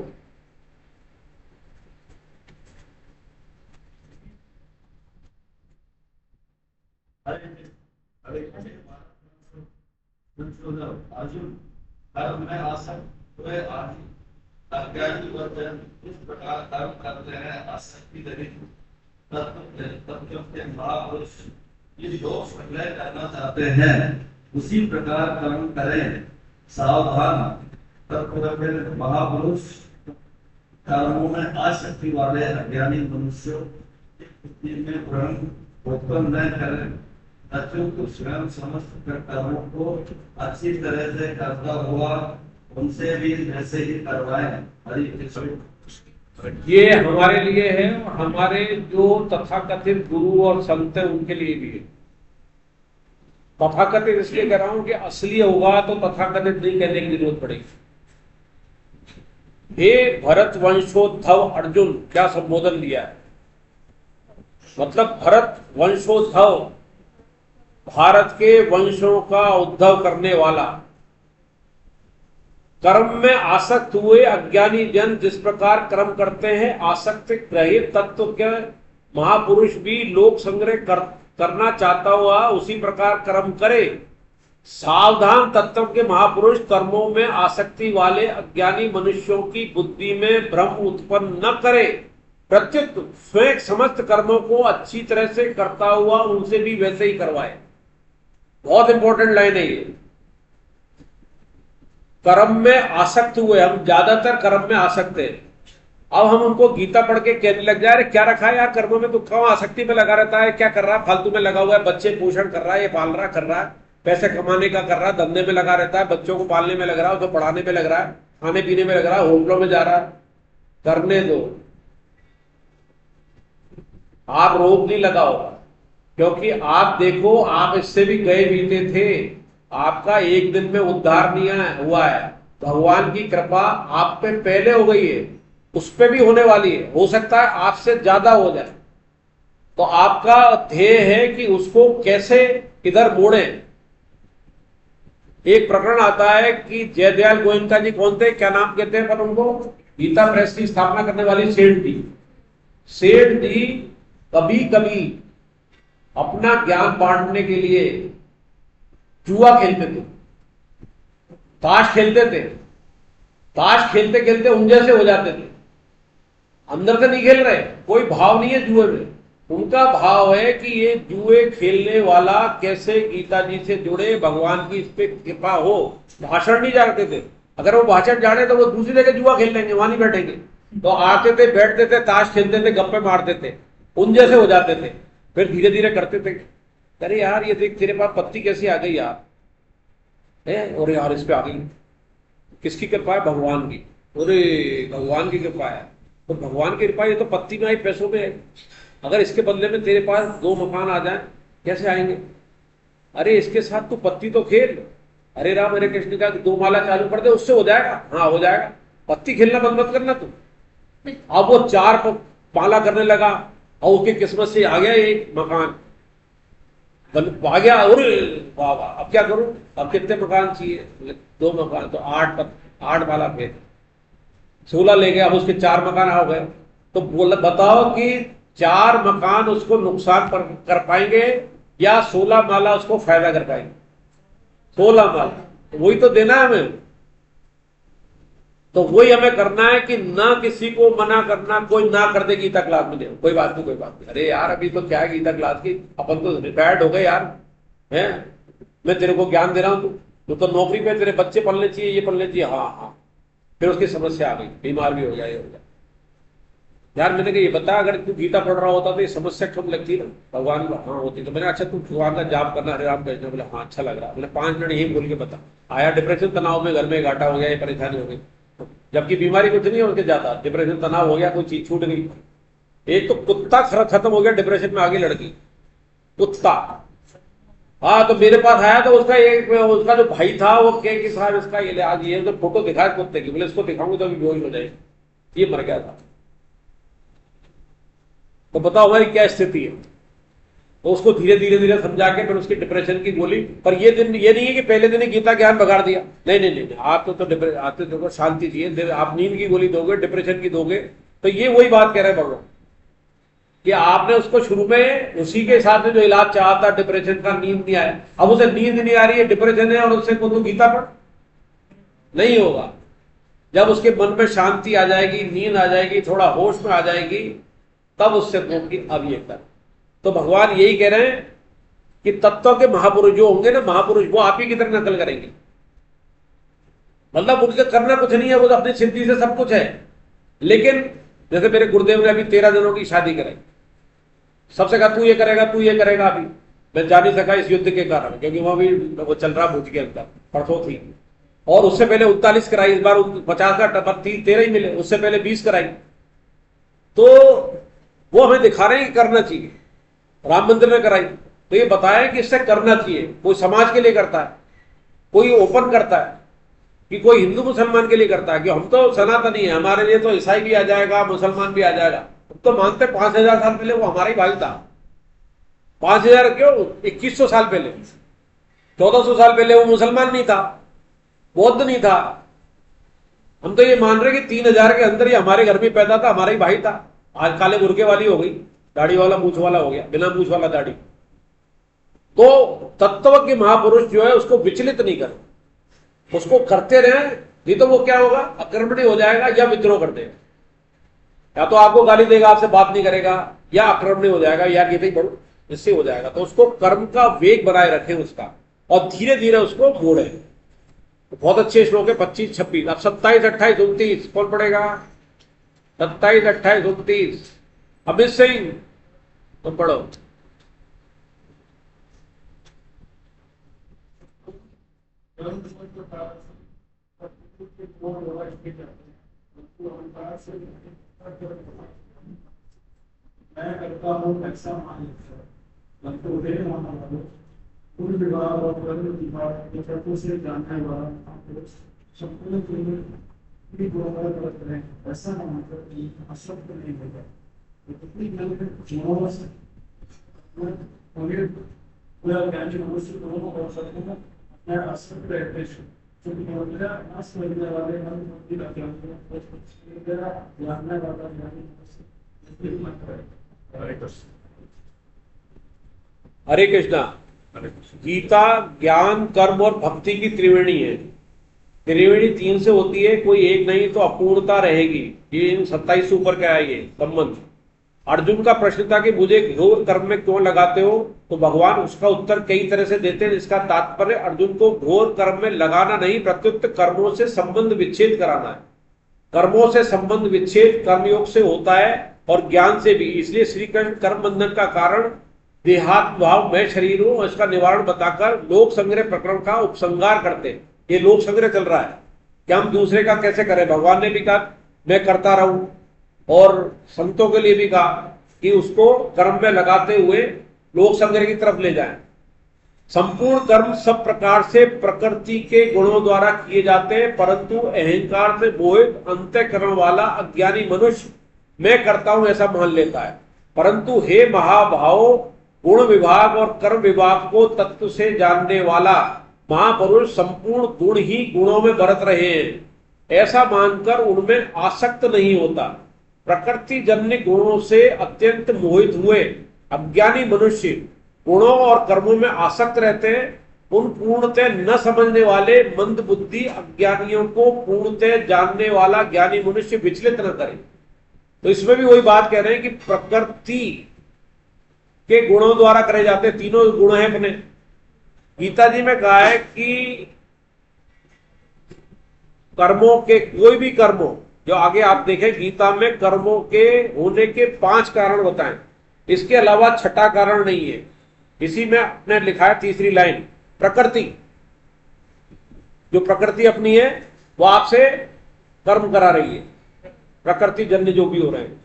Speaker 4: अर्जुन कर्म में आसक्त हुए अज्ञानी वर्तन इस प्रकार कर्म करते हैं आसक्ति रहित तत्व के महापुरुष जिस दोष प्रलय करना चाहते हैं उसी प्रकार कर्म करें। सावधान तत्व महापुरुष कर्मों में आसक्ति वाले अज्ञानी मनुष्यों में भ्रम उत्पन्न न करें। को स्वयं समस्त कर्मों को अच्छी तरह से करता हुआ उनसे भी वैसे ही करवाएं।
Speaker 1: ये हमारे लिए है, और हमारे जो तथाकथित गुरु और संत है उनके लिए भी है। तथाकथित इसलिए कह रहा हूं कि असली होगा तो तथाकथित नहीं कहने की जरूरत पड़ेगी। हे भरत वंशोद्धव अर्जुन, क्या संबोधन दिया है? मतलब भरत वंशोद्धव, भारत के वंशों का उद्भव करने वाला, कर्म में आसक्त हुए अज्ञानी जन जिस प्रकार कर्म करते हैं, आसक्त रहित तत्व के महापुरुष भी लोक संग्रह करना चाहता हुआ उसी प्रकार कर्म करे। सावधान तत्व के महापुरुष कर्मों में आसक्ति वाले अज्ञानी मनुष्यों की बुद्धि में भ्रम उत्पन्न न करे, प्रत्युत स्वयं समस्त कर्मों को अच्छी तरह से करता हुआ उनसे भी वैसे ही करवाए। बहुत इंपॉर्टेंट लाइन है ये। कर्म में आसक्त हुए, हम ज्यादातर कर्म में आसक्त हैं। अब हम उनको गीता पढ़ के कहने लग जाए, अरे क्या रखा है यार कर्मों में, तो कौन आसक्ति में लगा रहता है, क्या कर रहा है, फालतू में लगा हुआ है, बच्चे पोषण कर रहा है, ये पाल रहा कर रहा है, पैसे कमाने का कर रहा है, धंधे में लगा रहता है, बच्चों को पालने में लग रहा है, उसको पढ़ाने में लग रहा है, खाने पीने में लग रहा है, होटलों में जा रहा है। करने दो, आप रोक नहीं लगाओ। क्योंकि आप देखो, आप इससे भी गए बीते थे, आपका एक दिन में उद्धार नहीं हुआ है। भगवान की कृपा आप पे पहले हो गई है, उस पे भी होने वाली है, हो सकता है आपसे ज्यादा हो जाए। तो आपका ध्येय है कि उसको कैसे इधर मोड़े। एक प्रकरण आता है कि जयदयाल गोयनका जी कौन थे, क्या नाम कहते हैं पर उनको, गीता प्रेस की स्थापना करने वाली सेठ जी। सेठ जी कभी कभी अपना ज्ञान बांटने के लिए जुआ खेलते थे, ताश खेलते थे। ताश खेलते खेलते उन जैसे हो जाते थे, अंदर से नहीं खेल रहे, कोई भाव नहीं है जुए में। उनका भाव है कि ये जुए खेलने वाला कैसे गीता जी से जुड़े, भगवान की इस पे कृपा हो। भाषण नहीं जानते थे, अगर वो भाषण जाने तो वो दूसरी जगह जुआ खेल लेंगे, वहां नहीं बैठेंगे। तो आते थे, बैठते थे, ताश खेलते थे, गप्पे मारते थे, उन जैसे हो जाते थे। फिर धीरे धीरे करते थे, अरे यार ये देख तेरे पास पत्ती कैसी आ गई यार, है और यार इस पे आ गई, किसकी कृपा है, भगवान की। अरे भगवान की कृपा है, तो भगवान की कृपा ये तो पत्ती में आई, पैसों में आई। अगर इसके बदले में तेरे पास 2 मकान आ जाए, कैसे आएंगे? अरे इसके साथ तू पत्ती तो खेल, हरे राम हरे कृष्ण का 2 माला चालू कर दे, उससे हो जाएगा। हाँ हो जाएगा, पत्ती खेलना बंद मत करना तू। अब वो 4 माला करने लगा और उसकी किस्मत से आ गया एक मकान, आ गया। और वाह वाह, अब क्या करूं, अब कितने मकान चाहिए? 2 मकान, तो 8 माला फिर 16 ले गया, अब उसके 4 मकान आ गए। तो बोला बताओ कि 4 मकान उसको नुकसान कर पाएंगे या 16 माला उसको फायदा कर पाएंगे? 16 माला, वही तो देना है हमें। तो वही हमें करना है कि ना किसी को मना करना, कोई ना कर दे गीता क्लास में, कोई बात नहीं कोई बात नहीं, अरे यार अभी तो क्या है गीता क्लास की, अपन तो रिटायर्ड हो गए यार, हैं मैं तेरे को ज्ञान दे रहा हूं, तू तो नौकरी पे, तेरे बच्चे पढ़ने चाहिए, ये पढ़ने चाहिए। हाँ हाँ, फिर उसकी समस्या आ गई, बीमार भी हो गया, ये हो गया। यार मैंने कहा ये बता, अगर तू गीता पढ़ रहा होता तो ये समस्या कम लगती ना, भगवान को हाँ होती। तो मैंने अच्छा तू भगवान का जाप करना, हरे राम कृष्ण, बोले हाँ अच्छा लग रहा है। मैंने 5 मिनट यही बोल के बता, आया डिप्रेशन, तनाव में घर में घाटा हो गया, ये परेशानी हो गई, जबकि बीमारी कुछ नहीं है उसके ज्यादा, डिप्रेशन तनाव हो गया, कोई चीज छूट गई। एक तो कुत्ता खत्म हो गया डिप्रेशन में, आगे लड़की कुत्ता। हाँ तो मेरे पास आया तो उसका जो भाई था वो कहे कि साहब इसका ये आज ये तो फोटो दिखाया कुत्ते की, बोले इसको दिखाऊंगी तो अभी बेहोश हो जाएगी, ये मर गया था। तो बताओ हमारी क्या स्थिति है। तो उसको धीरे धीरे धीरे समझा के फिर उसकी डिप्रेशन की गोली, पर ये नहीं है कि पहले दिन ही गीता ज्ञान बगाड़ दिया, नहीं नहीं नहीं, आप तो आते देखो शांति चाहिए, आप नींद की गोली दोगे, डिप्रेशन की दोगे, तो ये वही बात कह रहे हैं भगवान कि आपने उसको शुरू में उसी के हिसाब से जो इलाज चाहा था डिप्रेशन का, नींद नहीं आया, अब उसे नींद नहीं आ रही है, डिप्रेशन है, और उससे को गीता पढ़, नहीं होगा। जब उसके मन में शांति आ जाएगी, नींद आ जाएगी, थोड़ा होश में आ जाएगी, तब उससे होगी अब ये कर। तो भगवान यही कह रहे हैं कि तत्व के महापुरुष जो होंगे ना, महापुरुष, वो आप ही की तरह नकल करेंगे। मतलब उनके करना कुछ नहीं है, वो तो अपनी सिद्धि से सब कुछ है। लेकिन जैसे मेरे गुरुदेव ने अभी 13 जनों की शादी कराई, सबसे कहा तू ये करेगा तू ये करेगा, अभी मैं जा नहीं सका इस युद्ध के कारण, क्योंकि वहां भी वो चल रहा भूज के अंदर, परसों थी। और उससे पहले 39 कराई, इस बार 50 का 13 ही मिले, उससे पहले 20 कराई। तो वो हमें दिखा रहे हैं कि करना चाहिए। राम मंदिर में कराई तो ये बताया कि इससे करना चाहिए, कोई समाज के लिए करता है, कोई ओपन करता है, कि कोई हिंदू मुसलमान के लिए करता है, कि हम तो सनातनी है, हमारे लिए तो ईसाई भी आ जाएगा, मुसलमान भी आ जाएगा। हम तो मानते 5000 साल पहले वो हमारा ही भाई था। 5000 क्यों, 2100 साल पहले, 1400 साल पहले वो मुसलमान नहीं था, बौद्ध नहीं था। हम तो ये मान रहे कि 3000 के अंदर ही हमारे घर में पैदा था, हमारा ही भाई था। आज काले मुर्गे वाली हो गई, दाढ़ी वाला मूछ वाला हो गया, बिना मूछ वाला दाढ़ी। तो तत्व के महापुरुष जो है उसको विचलित नहीं कर, उसको करते रहे, नहीं तो वो क्या होगा, अकर्मणी हो जाएगा या विद्रोह कर देगा, या तो आपको गाली देगा, आपसे बात नहीं करेगा, या अकर्मणी हो जाएगा, या कि भाई बड़ो इससे हो जाएगा। तो उसको कर्म का वेग बनाए रखें उसका, और धीरे धीरे उसको मोड़े। तो बहुत अच्छे श्लोक है 25, 26। अब 27, 28, 29 कौन पढ़ेगा? 27, 28, 29 अमित सिंह तुम पढ़ो।
Speaker 2: मैं करता हूँ ऐसा मान,
Speaker 5: तो वे महाभारत कुल विभाग और कर्म विभाग के तत्व से जानने वाला संपूर्ण जीवन की गुणवत्ता करते हैं, ऐसा मानकर कि अशक्त नहीं होगा। कितनी गुणों से पूरा ज्ञानी मनुष्य दोनों और सत्य में अपने अशक्त रहते हैं, क्योंकि नाश करने वाले मन बुद्धि का ज्ञान जानने वाला ज्ञानी मनुष्य। हरे कृष्ण।
Speaker 1: हरे कृष्णा। गीता ज्ञान कर्म और भक्ति की त्रिवेणी है। त्रिवेणी 3 से होती है, कोई एक नहीं तो अपूर्णता रहेगी। ये इन 27 से ऊपर क्या है ये संबंध। अर्जुन का प्रश्न था कि मुझे घोर कर्म में क्यों लगाते हो, तो भगवान उसका उत्तर कई तरह से देते हैं, जिसका तात्पर्य अर्जुन को घोर कर्म में लगाना नहीं, प्रत्युत कर्मों से संबंध विच्छेद कराना है। कर्मों से संबंध विच्छेद कर्मयोग से होता है और ज्ञान से भी। इसलिए श्री कृष्ण कर्म बंधन का कारण देहात्म भाव मैं शरीर हूं, इसका निवारण बताकर लोक संग्रह प्रकरण का उपसंहार करते हैं। ये लोक संग्रह चल रहा है कि हम दूसरे का कैसे करें। भगवान ने भी कहा मैं करता रहूं, और संतों के लिए भी कहा कि उसको कर्म में लगाते हुए लोक संग्रह की तरफ ले जाएं। संपूर्ण कर्म सब प्रकार से प्रकृति के गुणों द्वारा किए जाते हैं, परंतु अहंकार से मोहित अंतःकरण वाला अज्ञानी मनुष्य मैं करता हूं ऐसा मान लेता है। परंतु हे महाभाव, गुण विभाग और कर्म विभाग को तत्व से जानने वाला महापुरुष संपूर्ण गुण ही गुणों में बरत रहे हैं, ऐसा मानकर उनमें आसक्त नहीं होता। प्रकृति जन्य गुणों से अत्यंत मोहित हुए अज्ञानी मनुष्य गुणों और कर्मों में आसक्त रहते हैं। उन पूर्णतः न समझने वाले मंद बुद्धि अज्ञानियों को पूर्णतः जानने वाला ज्ञानी मनुष्य विचलित न करे। तो इसमें भी वही बात कह रहे हैं कि प्रकृति के गुणों द्वारा करे जाते, तीनों गुण हैं अपने। गीता जी में कहा है कि कर्मों के कोई भी कर्मों, जो आगे आप देखें गीता में कर्मों के होने के 5 कारण बताएं, इसके अलावा छठा कारण नहीं है। इसी में आपने लिखा है 3री लाइन, प्रकृति, जो प्रकृति अपनी है वो आपसे कर्म करा रही है। प्रकृति जन्य जो भी हो रहे हैं,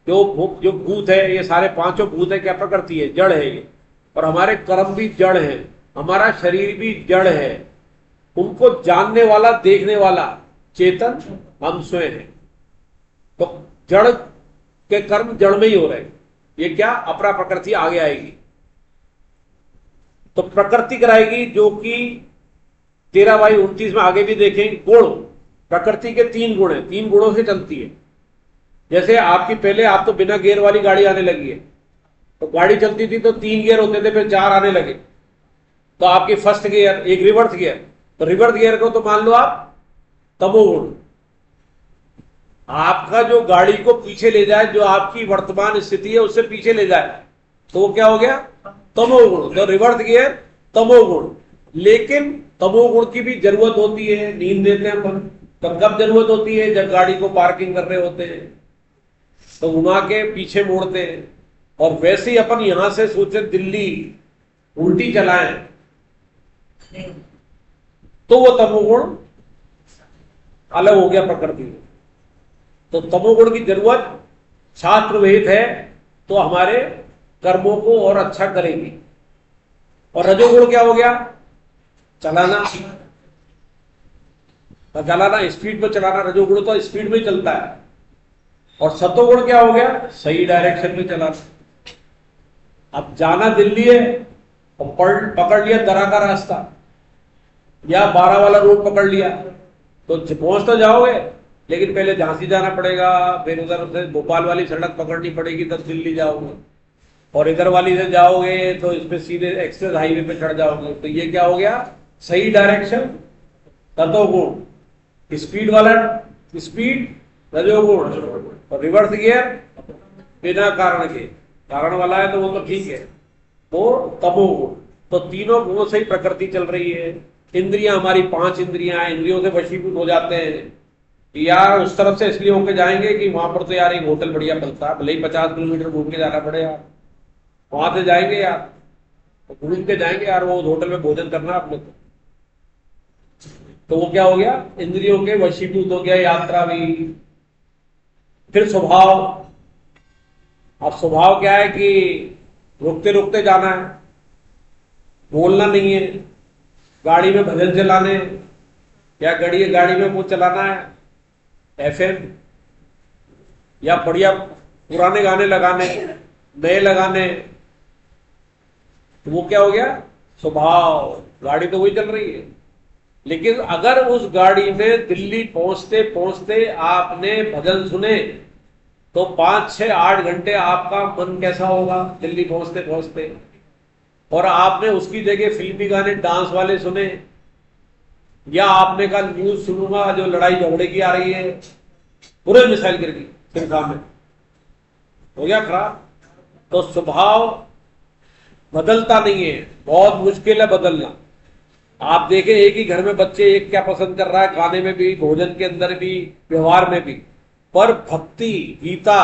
Speaker 1: जो भूत है, ये सारे 5 भूत है, क्या प्रकृति है, जड़ है ये। और हमारे कर्म भी जड़ है, हमारा शरीर भी जड़ है। उनको जानने वाला देखने वाला चेतन हम स्वयं है। तो जड़ के कर्म जड़ में ही हो रहे हैं। ये क्या अपरा प्रकृति आगे आएगी, तो प्रकृति कराएगी, जो कि 13/29 में आगे भी देखेंगे। गुण, प्रकृति के 3 गुण हैं, 3 गुणों से चलती है। जैसे आपकी पहले आप तो बिना गियर वाली गाड़ी आने लगी है, तो गाड़ी चलती थी तो 3 गियर होते थे, फिर 4 आने लगे। तो आपकी फर्स्ट गियर, एक रिवर्स गियर, तो रिवर्स गियर को तो मान लो आप तमोगुण। आपका जो गाड़ी को पीछे ले जाए, जो आपकी वर्तमान स्थिति है उससे पीछे ले जाए, तो वो क्या हो गया, तमोगुण। तो रिवर्स गियर तमोगुण। लेकिन तमोगुण की भी जरूरत होती है, नींद देते हैं अपन, तो कब जरूरत होती है, जब गाड़ी को पार्किंग कर रहे होते हैं तो घुमा के पीछे मोड़ते हैं। और वैसे ही अपन यहां से सोचे दिल्ली उल्टी चलाएं, तो वो तमोगुण अलग हो गया प्रकृति में। तो तमोगुण की जरूरत शास्त्र विहित है, तो हमारे कर्मों को और अच्छा करेगी। और रजोगुण क्या हो गया, चलाना, स्पीड में चलाना। रजोगुण तो स्पीड में चलता है। और सतोगुण क्या हो गया, सही डायरेक्शन में चलाना। अब जाना दिल्ली है और पकड़ लिया दरा का रास्ता या 12 वाला रोड पकड़ लिया, तो पहुंच तो जाओगे, लेकिन पहले झांसी जाना पड़ेगा, फिर उधर से भोपाल वाली सड़क पकड़नी पड़ेगी, तब दिल्ली जाओगे। और इधर वाली से जाओगे तो इस पे सीधे एक्सप्रेस हाईवे पे चढ़ जाओगे। तो ये क्या हो गया, सही डायरेक्शन तत्वगुण। स्पीड वाला स्पीड रजोगुण, और रिवर्स गियर बिना कारण के, कारण वाला है तो वो तो ठीक है, वो तमोगुण। तो तीनों गुणों से ही प्रकृति चल रही है। इंद्रियां हमारी 5 इंद्रियां हैं, इंद्रियों से वशीभूत हो जाते हैं। यार उस तरफ से इसलिए होके जाएंगे कि वहां पर तो यार एक होटल बढ़िया मिलता है, भले ही 50 किलोमीटर घूम के जाना पड़े यार, वहां से जाएंगे यार, तो घूम के जाएंगे यार, वो होटल में भोजन करना अपने को। तो वो क्या हो गया, इंद्रियों के वशीभूत हो गया यात्रा भी। फिर स्वभाव। अब स्वभाव क्या है कि रुकते रुकते जाना है, बोलना नहीं है, गाड़ी में भजन चलाने या गाड़ी में वो चलाना है एफएम, या बढ़िया पुराने गाने लगाने, नए लगाने, तो वो क्या हो गया? स्वभाव। गाड़ी तो वही चल रही है, लेकिन अगर उस गाड़ी में दिल्ली पहुंचते पहुंचते आपने भजन सुने तो 5, 6, 8 घंटे आपका मन कैसा होगा दिल्ली पहुंचते पहुंचते। और आपने उसकी जगह फिल्मी गाने डांस वाले सुने, या आपने कहा न्यूज सुनूंगा जो लड़ाई झगड़े की आ रही है, पूरे मिसाइल गिर गई सिरसा में, हो गया खराब। तो स्वभाव बदलता नहीं है, बहुत मुश्किल है बदलना। आप देखें एक ही घर में बच्चे एक क्या पसंद कर रहा है, खाने में भी, भोजन के अंदर भी, व्यवहार में भी, पर भक्ति, गीता,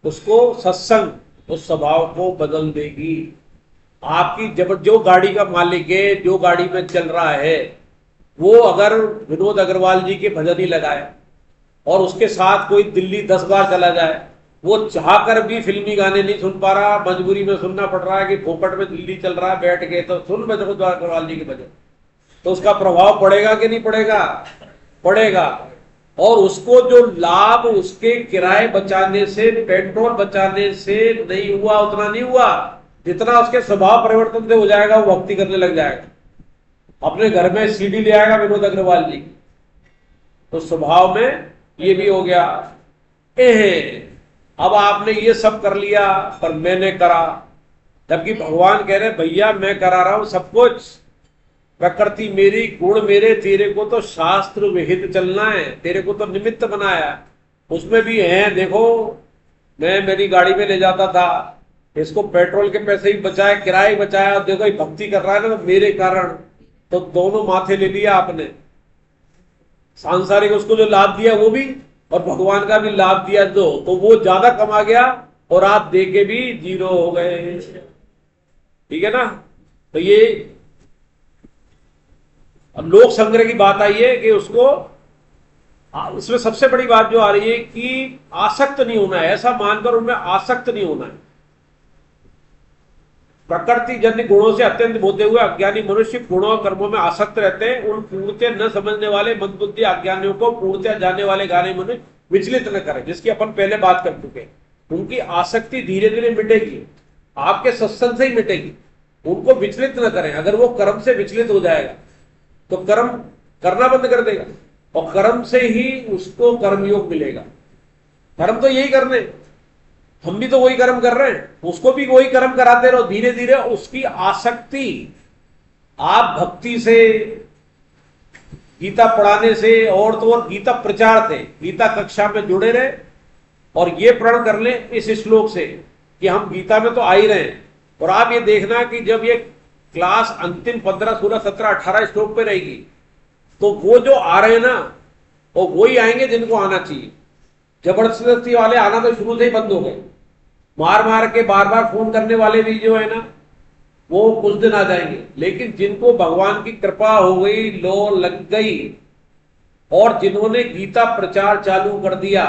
Speaker 1: उसको सत्संग उस स्वभाव को बदल देगी। आपकी जब जो गाड़ी का मालिक है, जो गाड़ी में चल रहा है, वो अगर विनोद अग्रवाल जी के भजन ही लगाए और उसके साथ कोई दिल्ली 10 बार चला जाए, वो चाहकर भी फिल्मी गाने नहीं सुन पा रहा, मजबूरी में सुनना पड़ रहा है कि फोकट में दिल्ली चल रहा है बैठ के, तो सुन विनोद अग्रवाल जी के भजन, तो उसका प्रभाव पड़ेगा कि नहीं पड़ेगा? पड़ेगा। और उसको जो लाभ उसके किराए बचाने से, पेट्रोल बचाने से नहीं हुआ, उतना नहीं हुआ जितना उसके स्वभाव परिवर्तन से हो जाएगा। वो भक्ति करने लग जाएगा, अपने घर में सीडी ले आएगा विनोद अग्रवाल जी, तो स्वभाव में ये भी हो गया। अब आपने ये सब कर लिया पर मैंने करा, जबकि भगवान कह रहे भैया मैं करा रहा हूं सब कुछ, प्रकृति मेरी, गुण मेरे, तेरे को तो शास्त्र विहित चलना है, तेरे को तो निमित्त बनाया, उसमें भी है। देखो मैं मेरी गाड़ी में ले जाता था, इसको पेट्रोल के पैसे ही बचाए, किराए बचाया, देखो ये भक्ति कर रहा है ना, तो मेरे कारण, तो दोनों माथे ले लिया आपने। सांसारिक उसको जो लाभ दिया वो भी, और भगवान का भी लाभ दिया दो, तो वो ज्यादा कमा गया और आप दे के भी जीरो हो गए। ठीक है ना? तो ये अब लोक संग्रह की बात आई है कि उसको, इसमें सबसे बड़ी बात जो आ रही है कि आसक्त नहीं होना है, ऐसा मानकर उनमें आसक्त नहीं होना है। प्रकृति जन्य गुणों से अत्यंत बोधे हुए अज्ञानी मनुष्य गुणों और कर्मों में आसक्त रहते हैं। उन पूर्णतः न समझने वाले मंदबुद्धि अज्ञानियों को पूर्णतः जानने वाले ज्ञानी मनुष्य विचलित न करें, जिसकी अपन पहले बात कर चुके हैं। उनकी आसक्ति धीरे धीरे मिटेगी, आपके सत्संग से ही मिटेगी। उनको विचलित न करें। अगर वो कर्म से विचलित हो जाएगा तो कर्म करना बंद कर देगा, और कर्म से ही उसको कर्मयोग मिलेगा। कर्म तो यही करने, हम भी तो वही कर्म कर रहे हैं, उसको भी वही कर्म कराते रहो। धीरे धीरे उसकी आसक्ति, आप भक्ति से, गीता पढ़ाने से, और तो और गीता प्रचार से, गीता कक्षा में जुड़े रहे, और ये प्रण कर ले इस श्लोक से कि हम गीता में तो आ ही रहे हैं। और आप ये देखना कि जब ये क्लास अंतिम 15, 16, 17, 18 श्लोक पे रहेगी, तो वो जो आ रहे हैं ना, वो वही आएंगे जिनको आना चाहिए। जबरदस्ती वाले आना तो शुरू से ही बंद हो गए। मार मार के बार बार फोन करने वाले भी जो है ना, वो कुछ दिन आ जाएंगे। लेकिन जिनको भगवान की कृपा हो गई, लो लग गई, और जिन्होंने गीता प्रचार चालू कर दिया,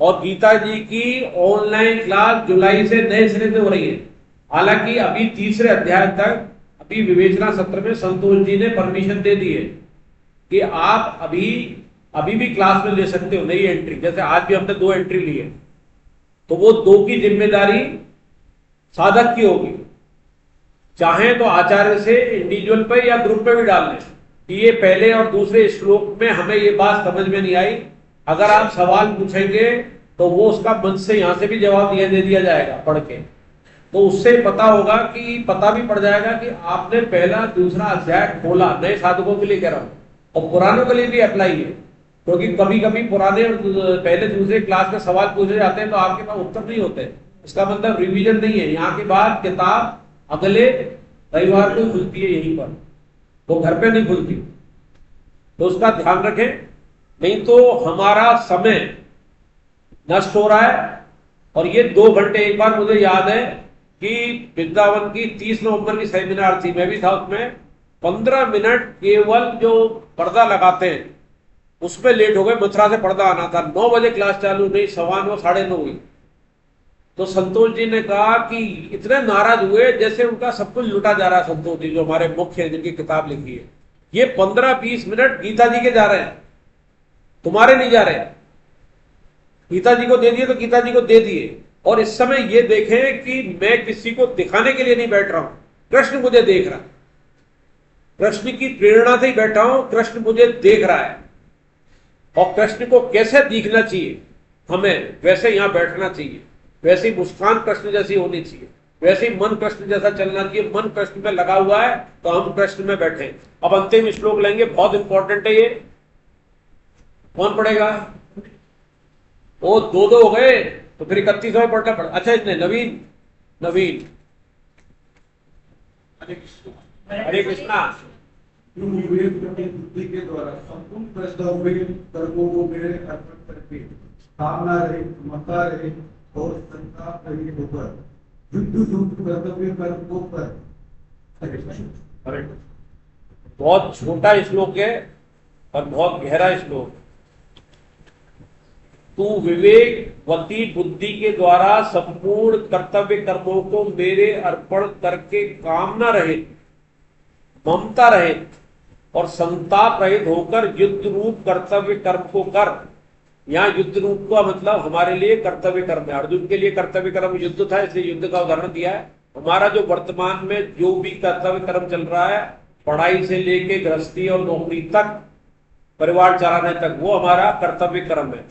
Speaker 1: और गीता जी की ऑनलाइन क्लास जुलाई से नए सिरे से हो रही है। हालांकि अभी 3रे अध्याय तक अभी विवेचना सत्र में संतोष जी ने परमिशन दे दी है कि आप अभी भी क्लास में ले सकते हो नई एंट्री। जैसे आज भी हमने 2 एंट्री ली है, तो वो 2 की जिम्मेदारी साधक की होगी। चाहे तो आचार्य से इंडिविजुअल पे या ग्रुप पे भी डाल लें कि ये पहले और दूसरे श्लोक में हमें ये बात समझ में नहीं आई, अगर आप सवाल पूछेंगे तो वो उसका मन से यहां से भी जवाब दे दिया जाएगा पढ़ के। तो उससे पता होगा कि पता भी पड़ जाएगा कि आपने पहला दूसरा अध्याय खोला। नए साधकों के लिए कह रहा हूं, और पुरानों के लिए भी अप्लाई है, क्योंकि कभी कभी पुराने पहले दूसरे क्लास में सवाल पूछे जाते हैं तो आपके पास उत्तर नहीं होते। इसका मतलब रिवीजन नहीं है। यहाँ के बाद किताब अगले रविवार को खुलती है यहीं पर, वो घर पे नहीं खुलती, तो उसका ध्यान रखें। नहीं तो हमारा समय नष्ट हो रहा है। और ये 2 घंटे, एक बार मुझे याद है कि वृंदावन की 30 नवंबर की सेमिनार थी, मैं भी था उसमें। 15 मिनट केवल जो पर्दा लगाते हैं उसमें लेट हो गए। मथुरा से पर्दा आना था, 9 बजे क्लास चालू नहीं, 9:15, 9:30 हुई। तो संतोष जी ने कहा कि इतने नाराज हुए जैसे उनका सब कुछ लुटा जा रहा है। संतोष जी जो हमारे मुख्य हैं, जिनकी किताब लिखी है, ये 15-20 मिनट गीता जी के जा रहे हैं, तुम्हारे नहीं जा रहे। गीता जी को दे दिए तो गीता जी को दे दिए। और इस समय ये देखें कि मैं किसी को दिखाने के लिए नहीं बैठ रहा हूं, कृष्ण मुझे देख रहा है, कृष्ण की प्रेरणा से ही बैठा हूं, कृष्ण मुझे देख रहा है। और कृष्ण को कैसे दिखना चाहिए हमें, वैसे यहां बैठना चाहिए, वैसी मुस्कान कृष्ण जैसी होनी चाहिए, वैसे ही मन कृष्ण जैसा चलना चाहिए। मन कृष्ण पे लगा हुआ है तो हम कृष्ण में बैठे। अब अंतिम श्लोक लेंगे, बहुत इंपॉर्टेंट है ये। कौन पढ़ेगा? वो दो हो गए तो फिर 31वां पढ़ना पड़ा। अच्छा इतने नवीन नवीन हरे कृष्णा।
Speaker 5: तुम विवेक अपनी बुद्धि के द्वारा संपूर्ण कर्तव्य कर्मों को मेरे अर्पण करके कामना रहित, ममता रहित और संताप रहित होकर युद्ध युद्ध कर्तव्य कर्म को कर।
Speaker 1: बहुत छोटा श्लोक है और बहुत गहरा श्लोक। तू विवेकवती बुद्धि के द्वारा संपूर्ण कर्तव्य कर्मों को मेरे अर्पण करके कामना रहित, ममता रहित और संताप रहित होकर युद्ध रूप कर्तव्य कर्म को कर। यहाँ युद्ध रूप का मतलब हमारे लिए कर्तव्य कर्म है। अर्जुन के लिए कर्तव्य कर्म युद्ध था, इसलिए युद्ध का उदाहरण दिया है। हमारा जो वर्तमान में जो भी कर्तव्य कर्म चल रहा है, पढ़ाई से लेके गृहस्थी और नौकरी तक, परिवार चलाने तक, वो हमारा कर्तव्य कर्म है।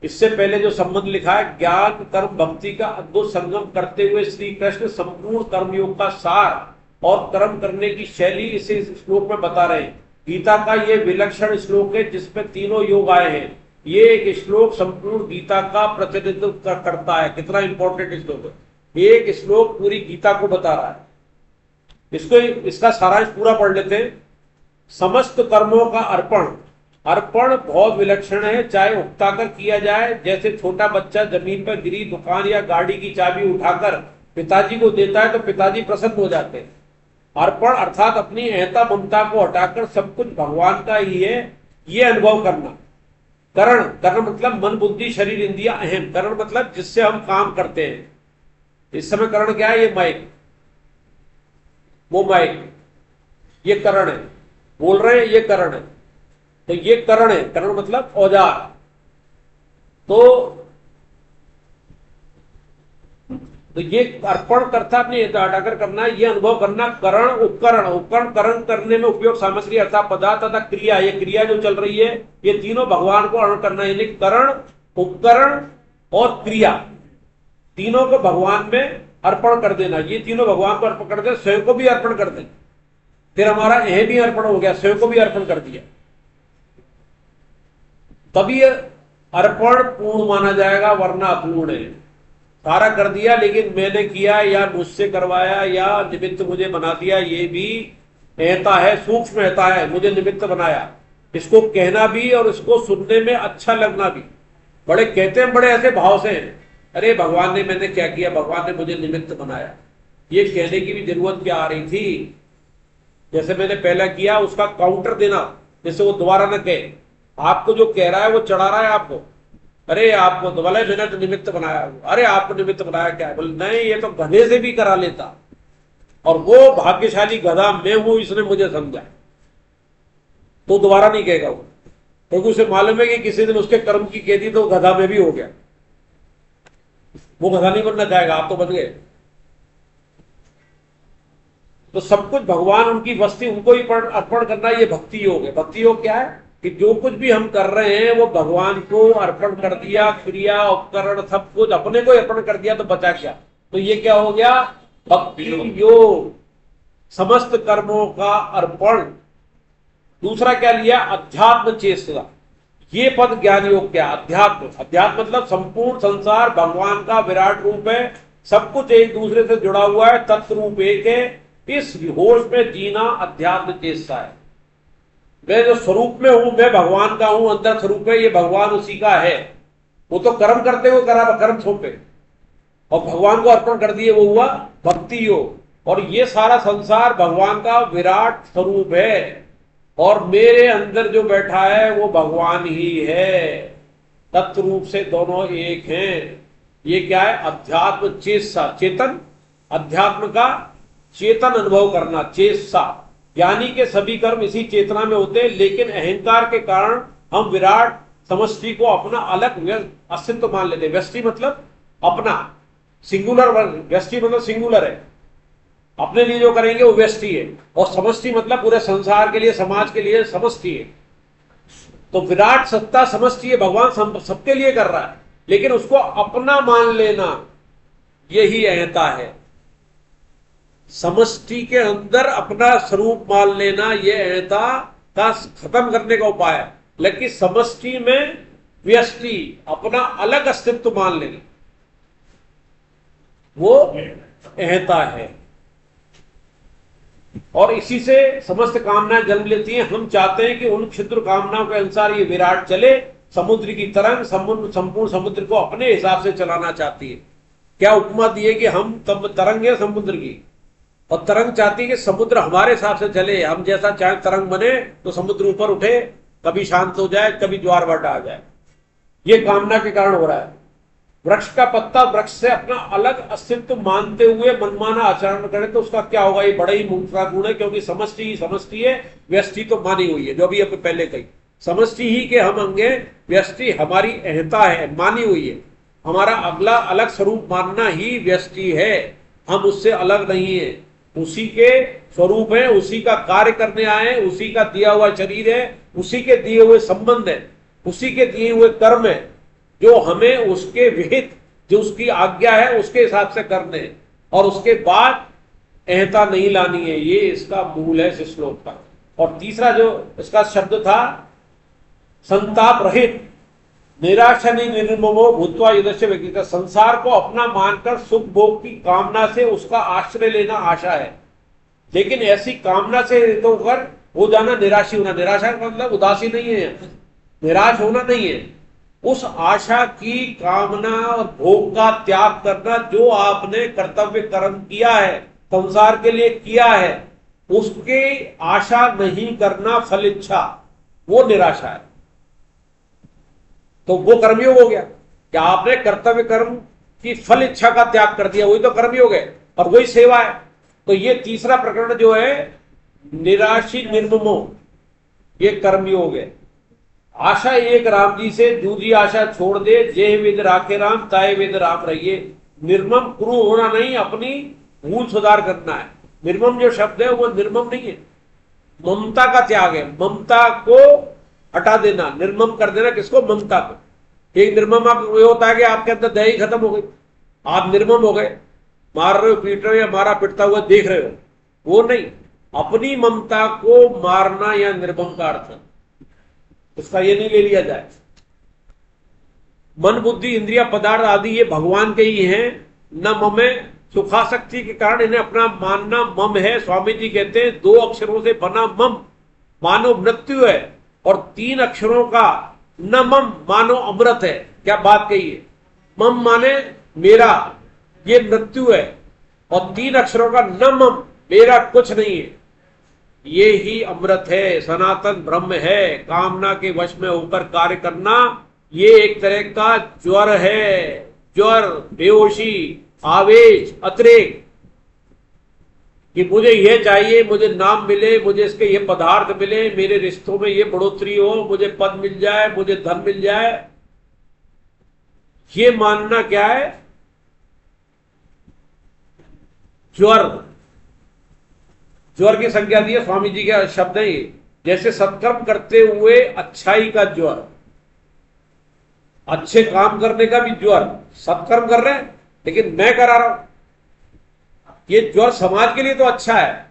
Speaker 1: इससे पहले जो संबंध लिखा है, ज्ञान कर्म भक्ति का अद्भुत संगम करते हुए श्री कृष्ण संपूर्ण कर्मयोग का सार और कर्म करने की शैली इसे श्लोक में बता रहे हैं। गीता का ये विलक्षण श्लोक है जिसमें तीनों योग आए हैं। ये एक श्लोक संपूर्ण गीता का प्रतिनिधित्व करता है। कितना इंपॉर्टेंट श्लोक है। एक श्लोक पूरी गीता को बता रहा है। इसका सारांश पूरा पढ़ लेते हैं। समस्त कर्मों का अर्पण बहुत विलक्षण है, चाहे उकताकर किया जाए, जैसे छोटा बच्चा जमीन पर गिरी दुकान या गाड़ी की चाबी उठाकर पिताजी को देता है तो पिताजी प्रसन्न हो जाते हैं। अर्पण अर्थात अपनी अहंता ममता को हटाकर सब कुछ भगवान का ही है, ये अनुभव करना। करण मतलब मन बुद्धि शरीर इंद्रिया। अहम करण मतलब जिससे हम काम करते हैं। इस समय करण क्या है? ये माइक, वो माइक, ये करण है। बोल रहे हैं, ये करण है। तो ये करण है। करण मतलब औजार। तो ये अर्पण करता अपनी हटाकर करना, ये अनुभव करना। करण उपकरण करण करने में उपयोग सामग्री अर्थात पदार्थ तथा क्रिया, ये क्रिया जो चल रही है, ये तीनों भगवान को अर्पण करना। यानी करण, उपकरण और क्रिया, तीनों को भगवान में अर्पण कर देना। ये तीनों भगवान को अर्पण कर देना, स्वयं को भी अर्पण कर देना। फिर हमारा यह भी अर्पण हो गया, स्वयं को भी अर्पण कर दिया, तभी अर्पण पूर्ण माना जाएगा, वरना अपूर्ण है। सारा कर दिया लेकिन मैंने किया या मुझसे करवाया या निमित्त मुझे बना दिया, ये भी अहंता है, सूक्ष्म अहंता है। मुझे निमित्त बनाया, इसको कहना भी और इसको सुनने में अच्छा लगना भी। बड़े कहते हैं, बड़े ऐसे भाव से हैं, अरे भगवान ने, मैंने क्या किया, भगवान ने मुझे निमित्त बनाया। ये कहने की भी जरूरत क्या आ रही थी? जैसे मैंने पहला किया उसका काउंटर देना, जैसे वो दोबारा न कहे। आपको जो कह रहा है वो चढ़ा रहा है आपको, अरे आपको तो बोले मैंने तो निमित्त बनाया, अरे आपको निमित्त बनाया क्या है? बोले नहीं, ये तो गधे से भी करा लेता, और वो भाग्यशाली गधा मैं हूं, इसने मुझे समझा। तो दोबारा नहीं कहेगा वो, क्योंकि उसे मालूम है कि किसी दिन उसके कर्म की कह दी तो गधा में भी हो गया। वो गधा नहीं बनना चाहेगा, आप तो बन गए। तो सब कुछ भगवान, उनकी वस्ती, उनको ही अर्पण करना, ये भक्ति योग है। भक्ति योग क्या है कि जो कुछ भी हम कर रहे हैं वो भगवान को अर्पण कर दिया, क्रिया उपकरण सब कुछ अपने को अर्पण कर दिया, तो बचा क्या? तो ये क्या हो गया? भक्ति योग, समस्त कर्मों का अर्पण। दूसरा क्या लिया? अध्यात्म चेष्टा। ये पद ज्ञान योग क्या? अध्यात्म मतलब संपूर्ण संसार भगवान का विराट रूप है, सब कुछ एक दूसरे से जुड़ा हुआ है, तत्रूप एक है। इस होश में जीना अध्यात्म चेष्टा है। मैं जो स्वरूप में हूं, मैं भगवान का हूं, अंदर स्वरूप है, ये भगवान उसी का है। वो तो कर्म करते हुए करा, कर्म सौंपे और भगवान को अर्पण कर दिए, वो हुआ भक्ति योग। और ये सारा संसार भगवान का विराट स्वरूप है, और मेरे अंदर जो बैठा है वो भगवान ही है। तत्व रूप से दोनों एक हैं। ये क्या है? अध्यात्म चेतसा, चेतन, अध्यात्म का चेतन अनुभव करना, चेतसा। ज्ञानी के सभी कर्म इसी चेतना में होते हैं, लेकिन अहंकार के कारण हम विराट समष्टि को अपना अलग अस्तित्व मान लेते हैं। व्यष्टि मतलब अपना, सिंगुलर, व्यष्टि मतलब सिंगुलर है, अपने लिए जो करेंगे वो व्यष्टि है, और समष्टि मतलब पूरे संसार के लिए, समाज के लिए समष्टि है। तो विराट सत्ता समष्टि है, भगवान सबके लिए कर रहा है, लेकिन उसको अपना मान लेना यही अहंता है। समष्टि के अंदर अपना स्वरूप मान लेना यह अहंता का खत्म करने का उपाय है। लेकिन समष्टि में व्यष्टि, अपना अलग अस्तित्व मान लेना, वो अहंता है। और इसी से समस्त कामनाएं जन्म लेती हैं। हम चाहते हैं कि उन क्षुद्र कामनाओं के अनुसार ये विराट चले। समुद्र की तरंग संपूर्ण समुद्र को अपने हिसाब से चलाना चाहती है। क्या उपमा दी है कि हम तब तरंग है समुद्र की, और तरंग चाहती है कि समुद्र हमारे हिसाब से चले, हम जैसा चाहे तरंग बने, तो समुद्र ऊपर उठे, कभी शांत हो जाए, कभी ज्वार भाटा आ जाए। ये कामना के कारण हो रहा है। वृक्ष का पत्ता वृक्ष से अपना अलग अस्तित्व मानते हुए मनमाना आचरण करे तो उसका क्या होगा? ये बड़ा ही मूर्खता गुण है, क्योंकि समष्टि ही समष्टि है, व्यष्टि तो मानी हुई है। जो भी पहले कही, समष्टि ही के हम अंगे, व्यष्टि हमारी अहंता है, मानी हुई है। हमारा अगला अलग स्वरूप मानना ही व्यष्टि है, हम उससे अलग नहीं है, उसी के स्वरूप है, उसी का कार्य करने आए, उसी का दिया हुआ शरीर है, उसी के दिए हुए संबंध है, उसी के दिए हुए कर्म है, जो हमें उसके विहित, जो उसकी आज्ञा है उसके हिसाब से करने, और उसके बाद अहंता नहीं लानी है। ये इसका मूल है इस श्लोक का। और तीसरा जो इसका शब्द था, संताप रहित, निराशनि निर्ममो भूत्वा युधस्य व्यक्ति का, संसार को अपना मानकर सुख भोग की कामना से उसका आश्रय लेना आशा है। लेकिन ऐसी कामना से तो कर हो जाना निराशी होना। निराशा का मतलब उदासी नहीं है, निराश होना नहीं है। उस आशा की कामना और भोग का त्याग करना, जो आपने कर्तव्य कर्म किया है, संसार के लिए किया है, उसके आशा नहीं करना, फल इच्छा, वो निराशा है। तो वो कर्मयोग हो गया। क्या आपने कर्तव्य कर्म की फल इच्छा का त्याग कर दिया, वही तो कर्मयोग है, और वही सेवा है। तो ये तीसरा प्रकरण जो है निराशी निर्ममो, ये कर्मयोग है। आशा एक राम जी से, दूसरी आशा छोड़ दे, जे वेद राखे राम, ताए वेद राम रहिए। निर्मम क्रूर होना नहीं, अपनी भूल सुधार करना है। निर्मम जो शब्द है वो निर्मम नहीं है, ममता का त्याग है। ममता को हटा देना, निर्मम कर देना किसको? ममता को। एक निर्मम आप ये होता है कि आपके अंदर दया ही खत्म हो गई, आप निर्मम हो गए, मार रहे हो, पीट रहे हो, या मारा पिटता हुआ देख रहे हो, वो नहीं। अपनी ममता को मारना या निर्मम का अर्थ, उसका ये नहीं ले लिया जाए। मन बुद्धि इंद्रिया पदार्थ आदि ये भगवान के ही हैं। न ममे, सुखासक्ति के कारण इन्हें अपना मानना मम है। स्वामी जी कहते हैं 2 अक्षरों से बना मम मानो मृत्यु है, और 3 अक्षरों का न मम मानो अमृत है। क्या बात कही है? मम माने मेरा, ये मृत्यु है, और 3 अक्षरों का न मम, मेरा कुछ नहीं है, ये ही अमृत है, सनातन ब्रह्म है। कामना के वश में होकर कार्य करना ये एक तरह का ज्वर है, ज्वर, बेहोशी, आवेश, अतिरेक, कि मुझे ये चाहिए, मुझे नाम मिले, मुझे इसके ये पदार्थ मिले, मेरे रिश्तों में ये बढ़ोतरी हो, मुझे पद मिल जाए, मुझे धन मिल जाए। ये मानना क्या है? ज्वर। ज्वर की संज्ञा दी है स्वामी जी के शब्द है ये। जैसे सत्कर्म करते हुए अच्छाई का ज्वर, अच्छे काम करने का भी ज्वर। सत्कर्म कर रहे हैं लेकिन मैं करा रहा हूं, ये ज्वर समाज के लिए तो अच्छा है,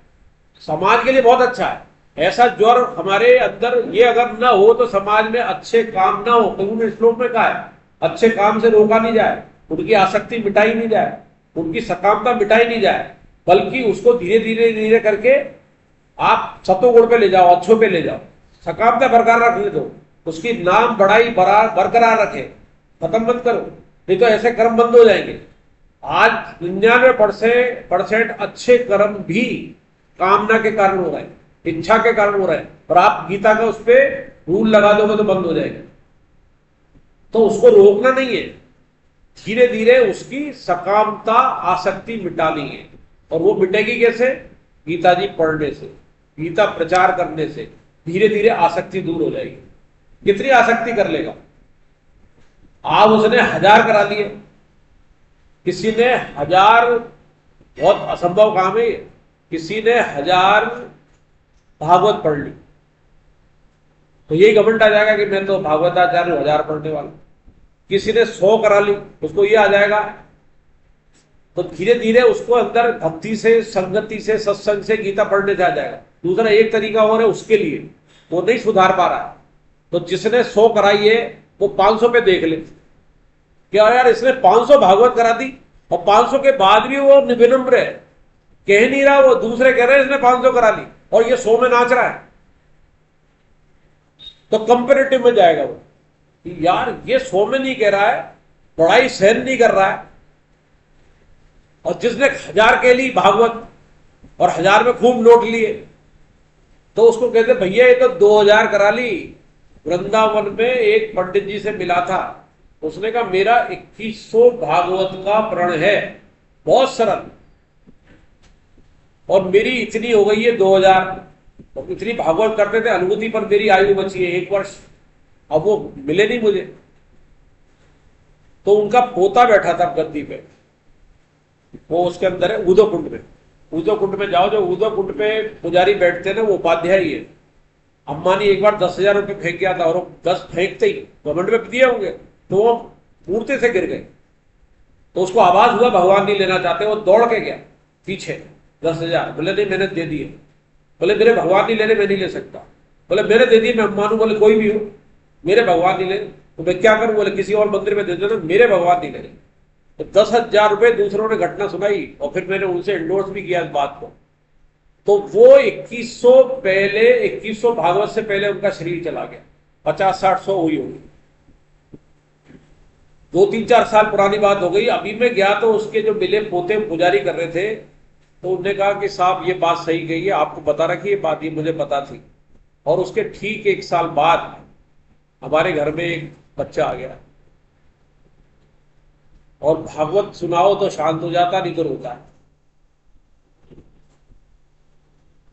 Speaker 1: समाज के लिए बहुत अच्छा है। ऐसा ज्वर हमारे अंदर ये अगर ना हो तो समाज में अच्छे काम ना हो। तो उन्होंने श्लोक में कहा है अच्छे काम से रोका नहीं जाए, उनकी आसक्ति मिटाई नहीं जाए, उनकी सकामता मिटाई नहीं जाए, बल्कि उसको धीरे धीरे धीरे करके आप सतोगुण पे ले जाओ, अच्छों पे ले जाओ, सकामता बरकरार रखने दो, उसकी नाम बढ़ाई बरकरार रखे, खत्म मत करो, नहीं तो ऐसे कर्म बंद हो जाएंगे। आज 99% अच्छे कर्म भी कामना के कारण हो रहे हैं, इच्छा के कारण हो रहे हैं, और आप गीता का उस पर रूल लगा दोगे तो बंद हो जाएगा। तो उसको रोकना नहीं है, धीरे धीरे उसकी सकामता आसक्ति मिटानी है। और वो मिटेगी कैसे? गीता जी पढ़ने से, गीता प्रचार करने से धीरे धीरे आसक्ति दूर हो जाएगी। कितनी आसक्ति कर लेगा? आप उसने 1000 करा लिए, किसी ने 1000, बहुत असंभव काम है, किसी ने 1000 भागवत पढ़ ली तो यही घमंड आ जाएगा कि मैं तो भागवताचार्य 1000 पढ़ने वाला। किसी ने 100 करा ली, उसको ये आ जाएगा। तो धीरे धीरे उसको अंदर भक्ति से, संगति से, सत्संग से गीता पढ़ने जा जाएगा। दूसरा एक तरीका और है उसके लिए, वो नहीं सुधार पा रहा है, तो जिसने 100 कराई है वो 500 पे देख ले, क्या यार इसने 500 भागवत करा दी और 500 के बाद भी वो विनम्र है, कह नहीं रहा, वो दूसरे कह रहे हैं इसने 500 करा ली और ये 100 में नाच रहा है। तो कंपेरेटिव में जाएगा वो, यार ये 100 में नहीं कह रहा है, पढ़ाई सहन नहीं कर रहा है। और जिसने 1000 के ली भागवत और 1000 में खूब नोट लिए, तो उसको कहते भैया ये तो 2000 करा ली। वृंदावन में एक पंडित जी से मिला था, उसने कहा मेरा 2100 भागवत का प्रण है, बहुत सरल, और मेरी इतनी हो गई है 2000, और इतनी भागवत करते थे अनुभूति पर मेरी आयु बची है 1 वर्ष, अब वो मिले नहीं मुझे। तो उनका पोता बैठा था गद्दी पे, वो उसके अंदर है उदो कुंड में। उदो कुंड में जाओ, जो उदो कुंड पे पुजारी बैठते हैं ना, वो उपाध्याय ही है। अम्मा ने एक बार 10,000 रुपये फेंक किया था और वो 10 फेंकते ही गवर्नमेंट में दिए होंगे तो वो मूर्ति से गिर गए। तो उसको आवाज हुआ भगवान नहीं लेना चाहते, वो दौड़ के गया पीछे 10,000, बोले नहीं मैंने दे दिए। बोले मेरे भगवान नहीं लेने, मैं नहीं ले सकता। बोले मेरे दे दिए, मैं अम्मा नू, बोले कोई भी हो, मेरे भगवान नहीं ले, तो मैं क्या करूं? बोले किसी और मंदिर में दे देना, मेरे भगवान नहीं लेने। तो 10,000 रुपए दूसरों ने घटना सुनाई और फिर मैंने उनसे एंडोर्स भी किया इस बात को। तो वो 2100 भागवत से पहले उनका शरीर चला गया, 50-60-100 हुई होगी, 2-3-4 साल पुरानी बात हो गई। अभी मैं गया तो उसके जो मिले पोते पुजारी कर रहे थे, तो उन्होंने कहा कि साहब ये बात सही गई है, आपको पता रखी ये बात, ये मुझे पता थी। और उसके ठीक 1 साल बाद हमारे घर में एक बच्चा आ गया और भागवत सुनाओ तो शांत हो जाता, नहीं तो रोता है।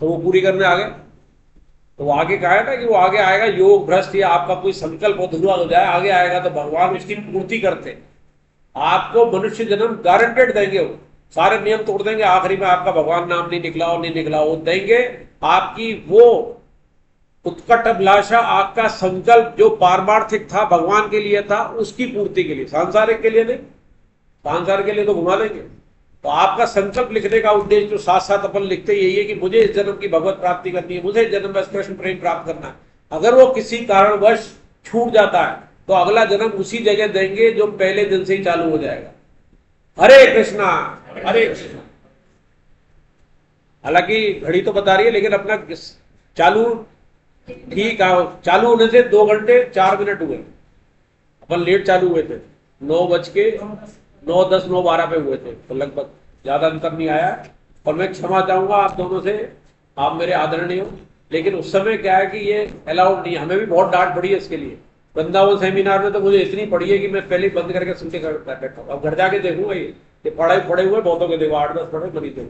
Speaker 1: तो वो पूरी करने आ गए। तो वो आगे कहा है ना कि वो आगे आएगा, योग भ्रष्ट या आपका कोई संकल्प अधूरा हो जाए, आगे आएगा तो भगवान उसकी पूर्ति करते। आपको मनुष्य जन्म गारंटेड देंगे, वो सारे नियम तोड़ देंगे, आखिरी में आपका भगवान नाम नहीं निकला और नहीं निकला, वो देंगे। आपकी वो उत्कट अभिलाषा, आपका संकल्प जो पारमार्थिक था, भगवान के लिए था, उसकी पूर्ति के लिए, सांसारिक के लिए नहीं। सांसारिक के लिए तो घुमा देंगे। तो आपका संकल्प लिखने का उद्देश्य जो साथ साथ अपन लिखते यही है कि मुझे इस जन्म की भगवत प्राप्ति करनी है, मुझे इस जन्म में कृष्ण प्रेम प्राप्त करना है। अगर वो किसी कारणवश छूट जाता है तो अगला जन्म उसी जगह देंगे जो पहले दिन से ही चालू हो जाएगा। हरे कृष्णा हरे कृष्णा। हालांकि घड़ी तो बता रही है, लेकिन अपना चालू ठीक है, चालू होने से 2 घंटे 4 मिनट हुए, अपन लेट चालू हुए थे, 9:10 9:12 पे हुए थे, तो लगभग ज्यादा अंतर नहीं आया। और मैं क्षमा चाहूंगा आप दोनों से, आप मेरे आदरणीय हो, लेकिन उस समय क्या है कि ये अलाउड नहीं, हमें भी बहुत डांट पड़ी है इसके लिए। वृंदावन सेमिनार में तो मुझे इतनी पड़ी है कि मैं पहले बंद करके सुनते बैठा हूँ। अब घर जाके देखूंगा ये पड़े हुए बहुतों के देखो, 8-10 पढ़े मरीज हो,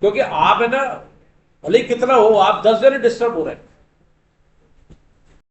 Speaker 1: क्योंकि आप है ना, भले कितना हो, आप 10 जने डिस्टर्ब हो रहे हैं।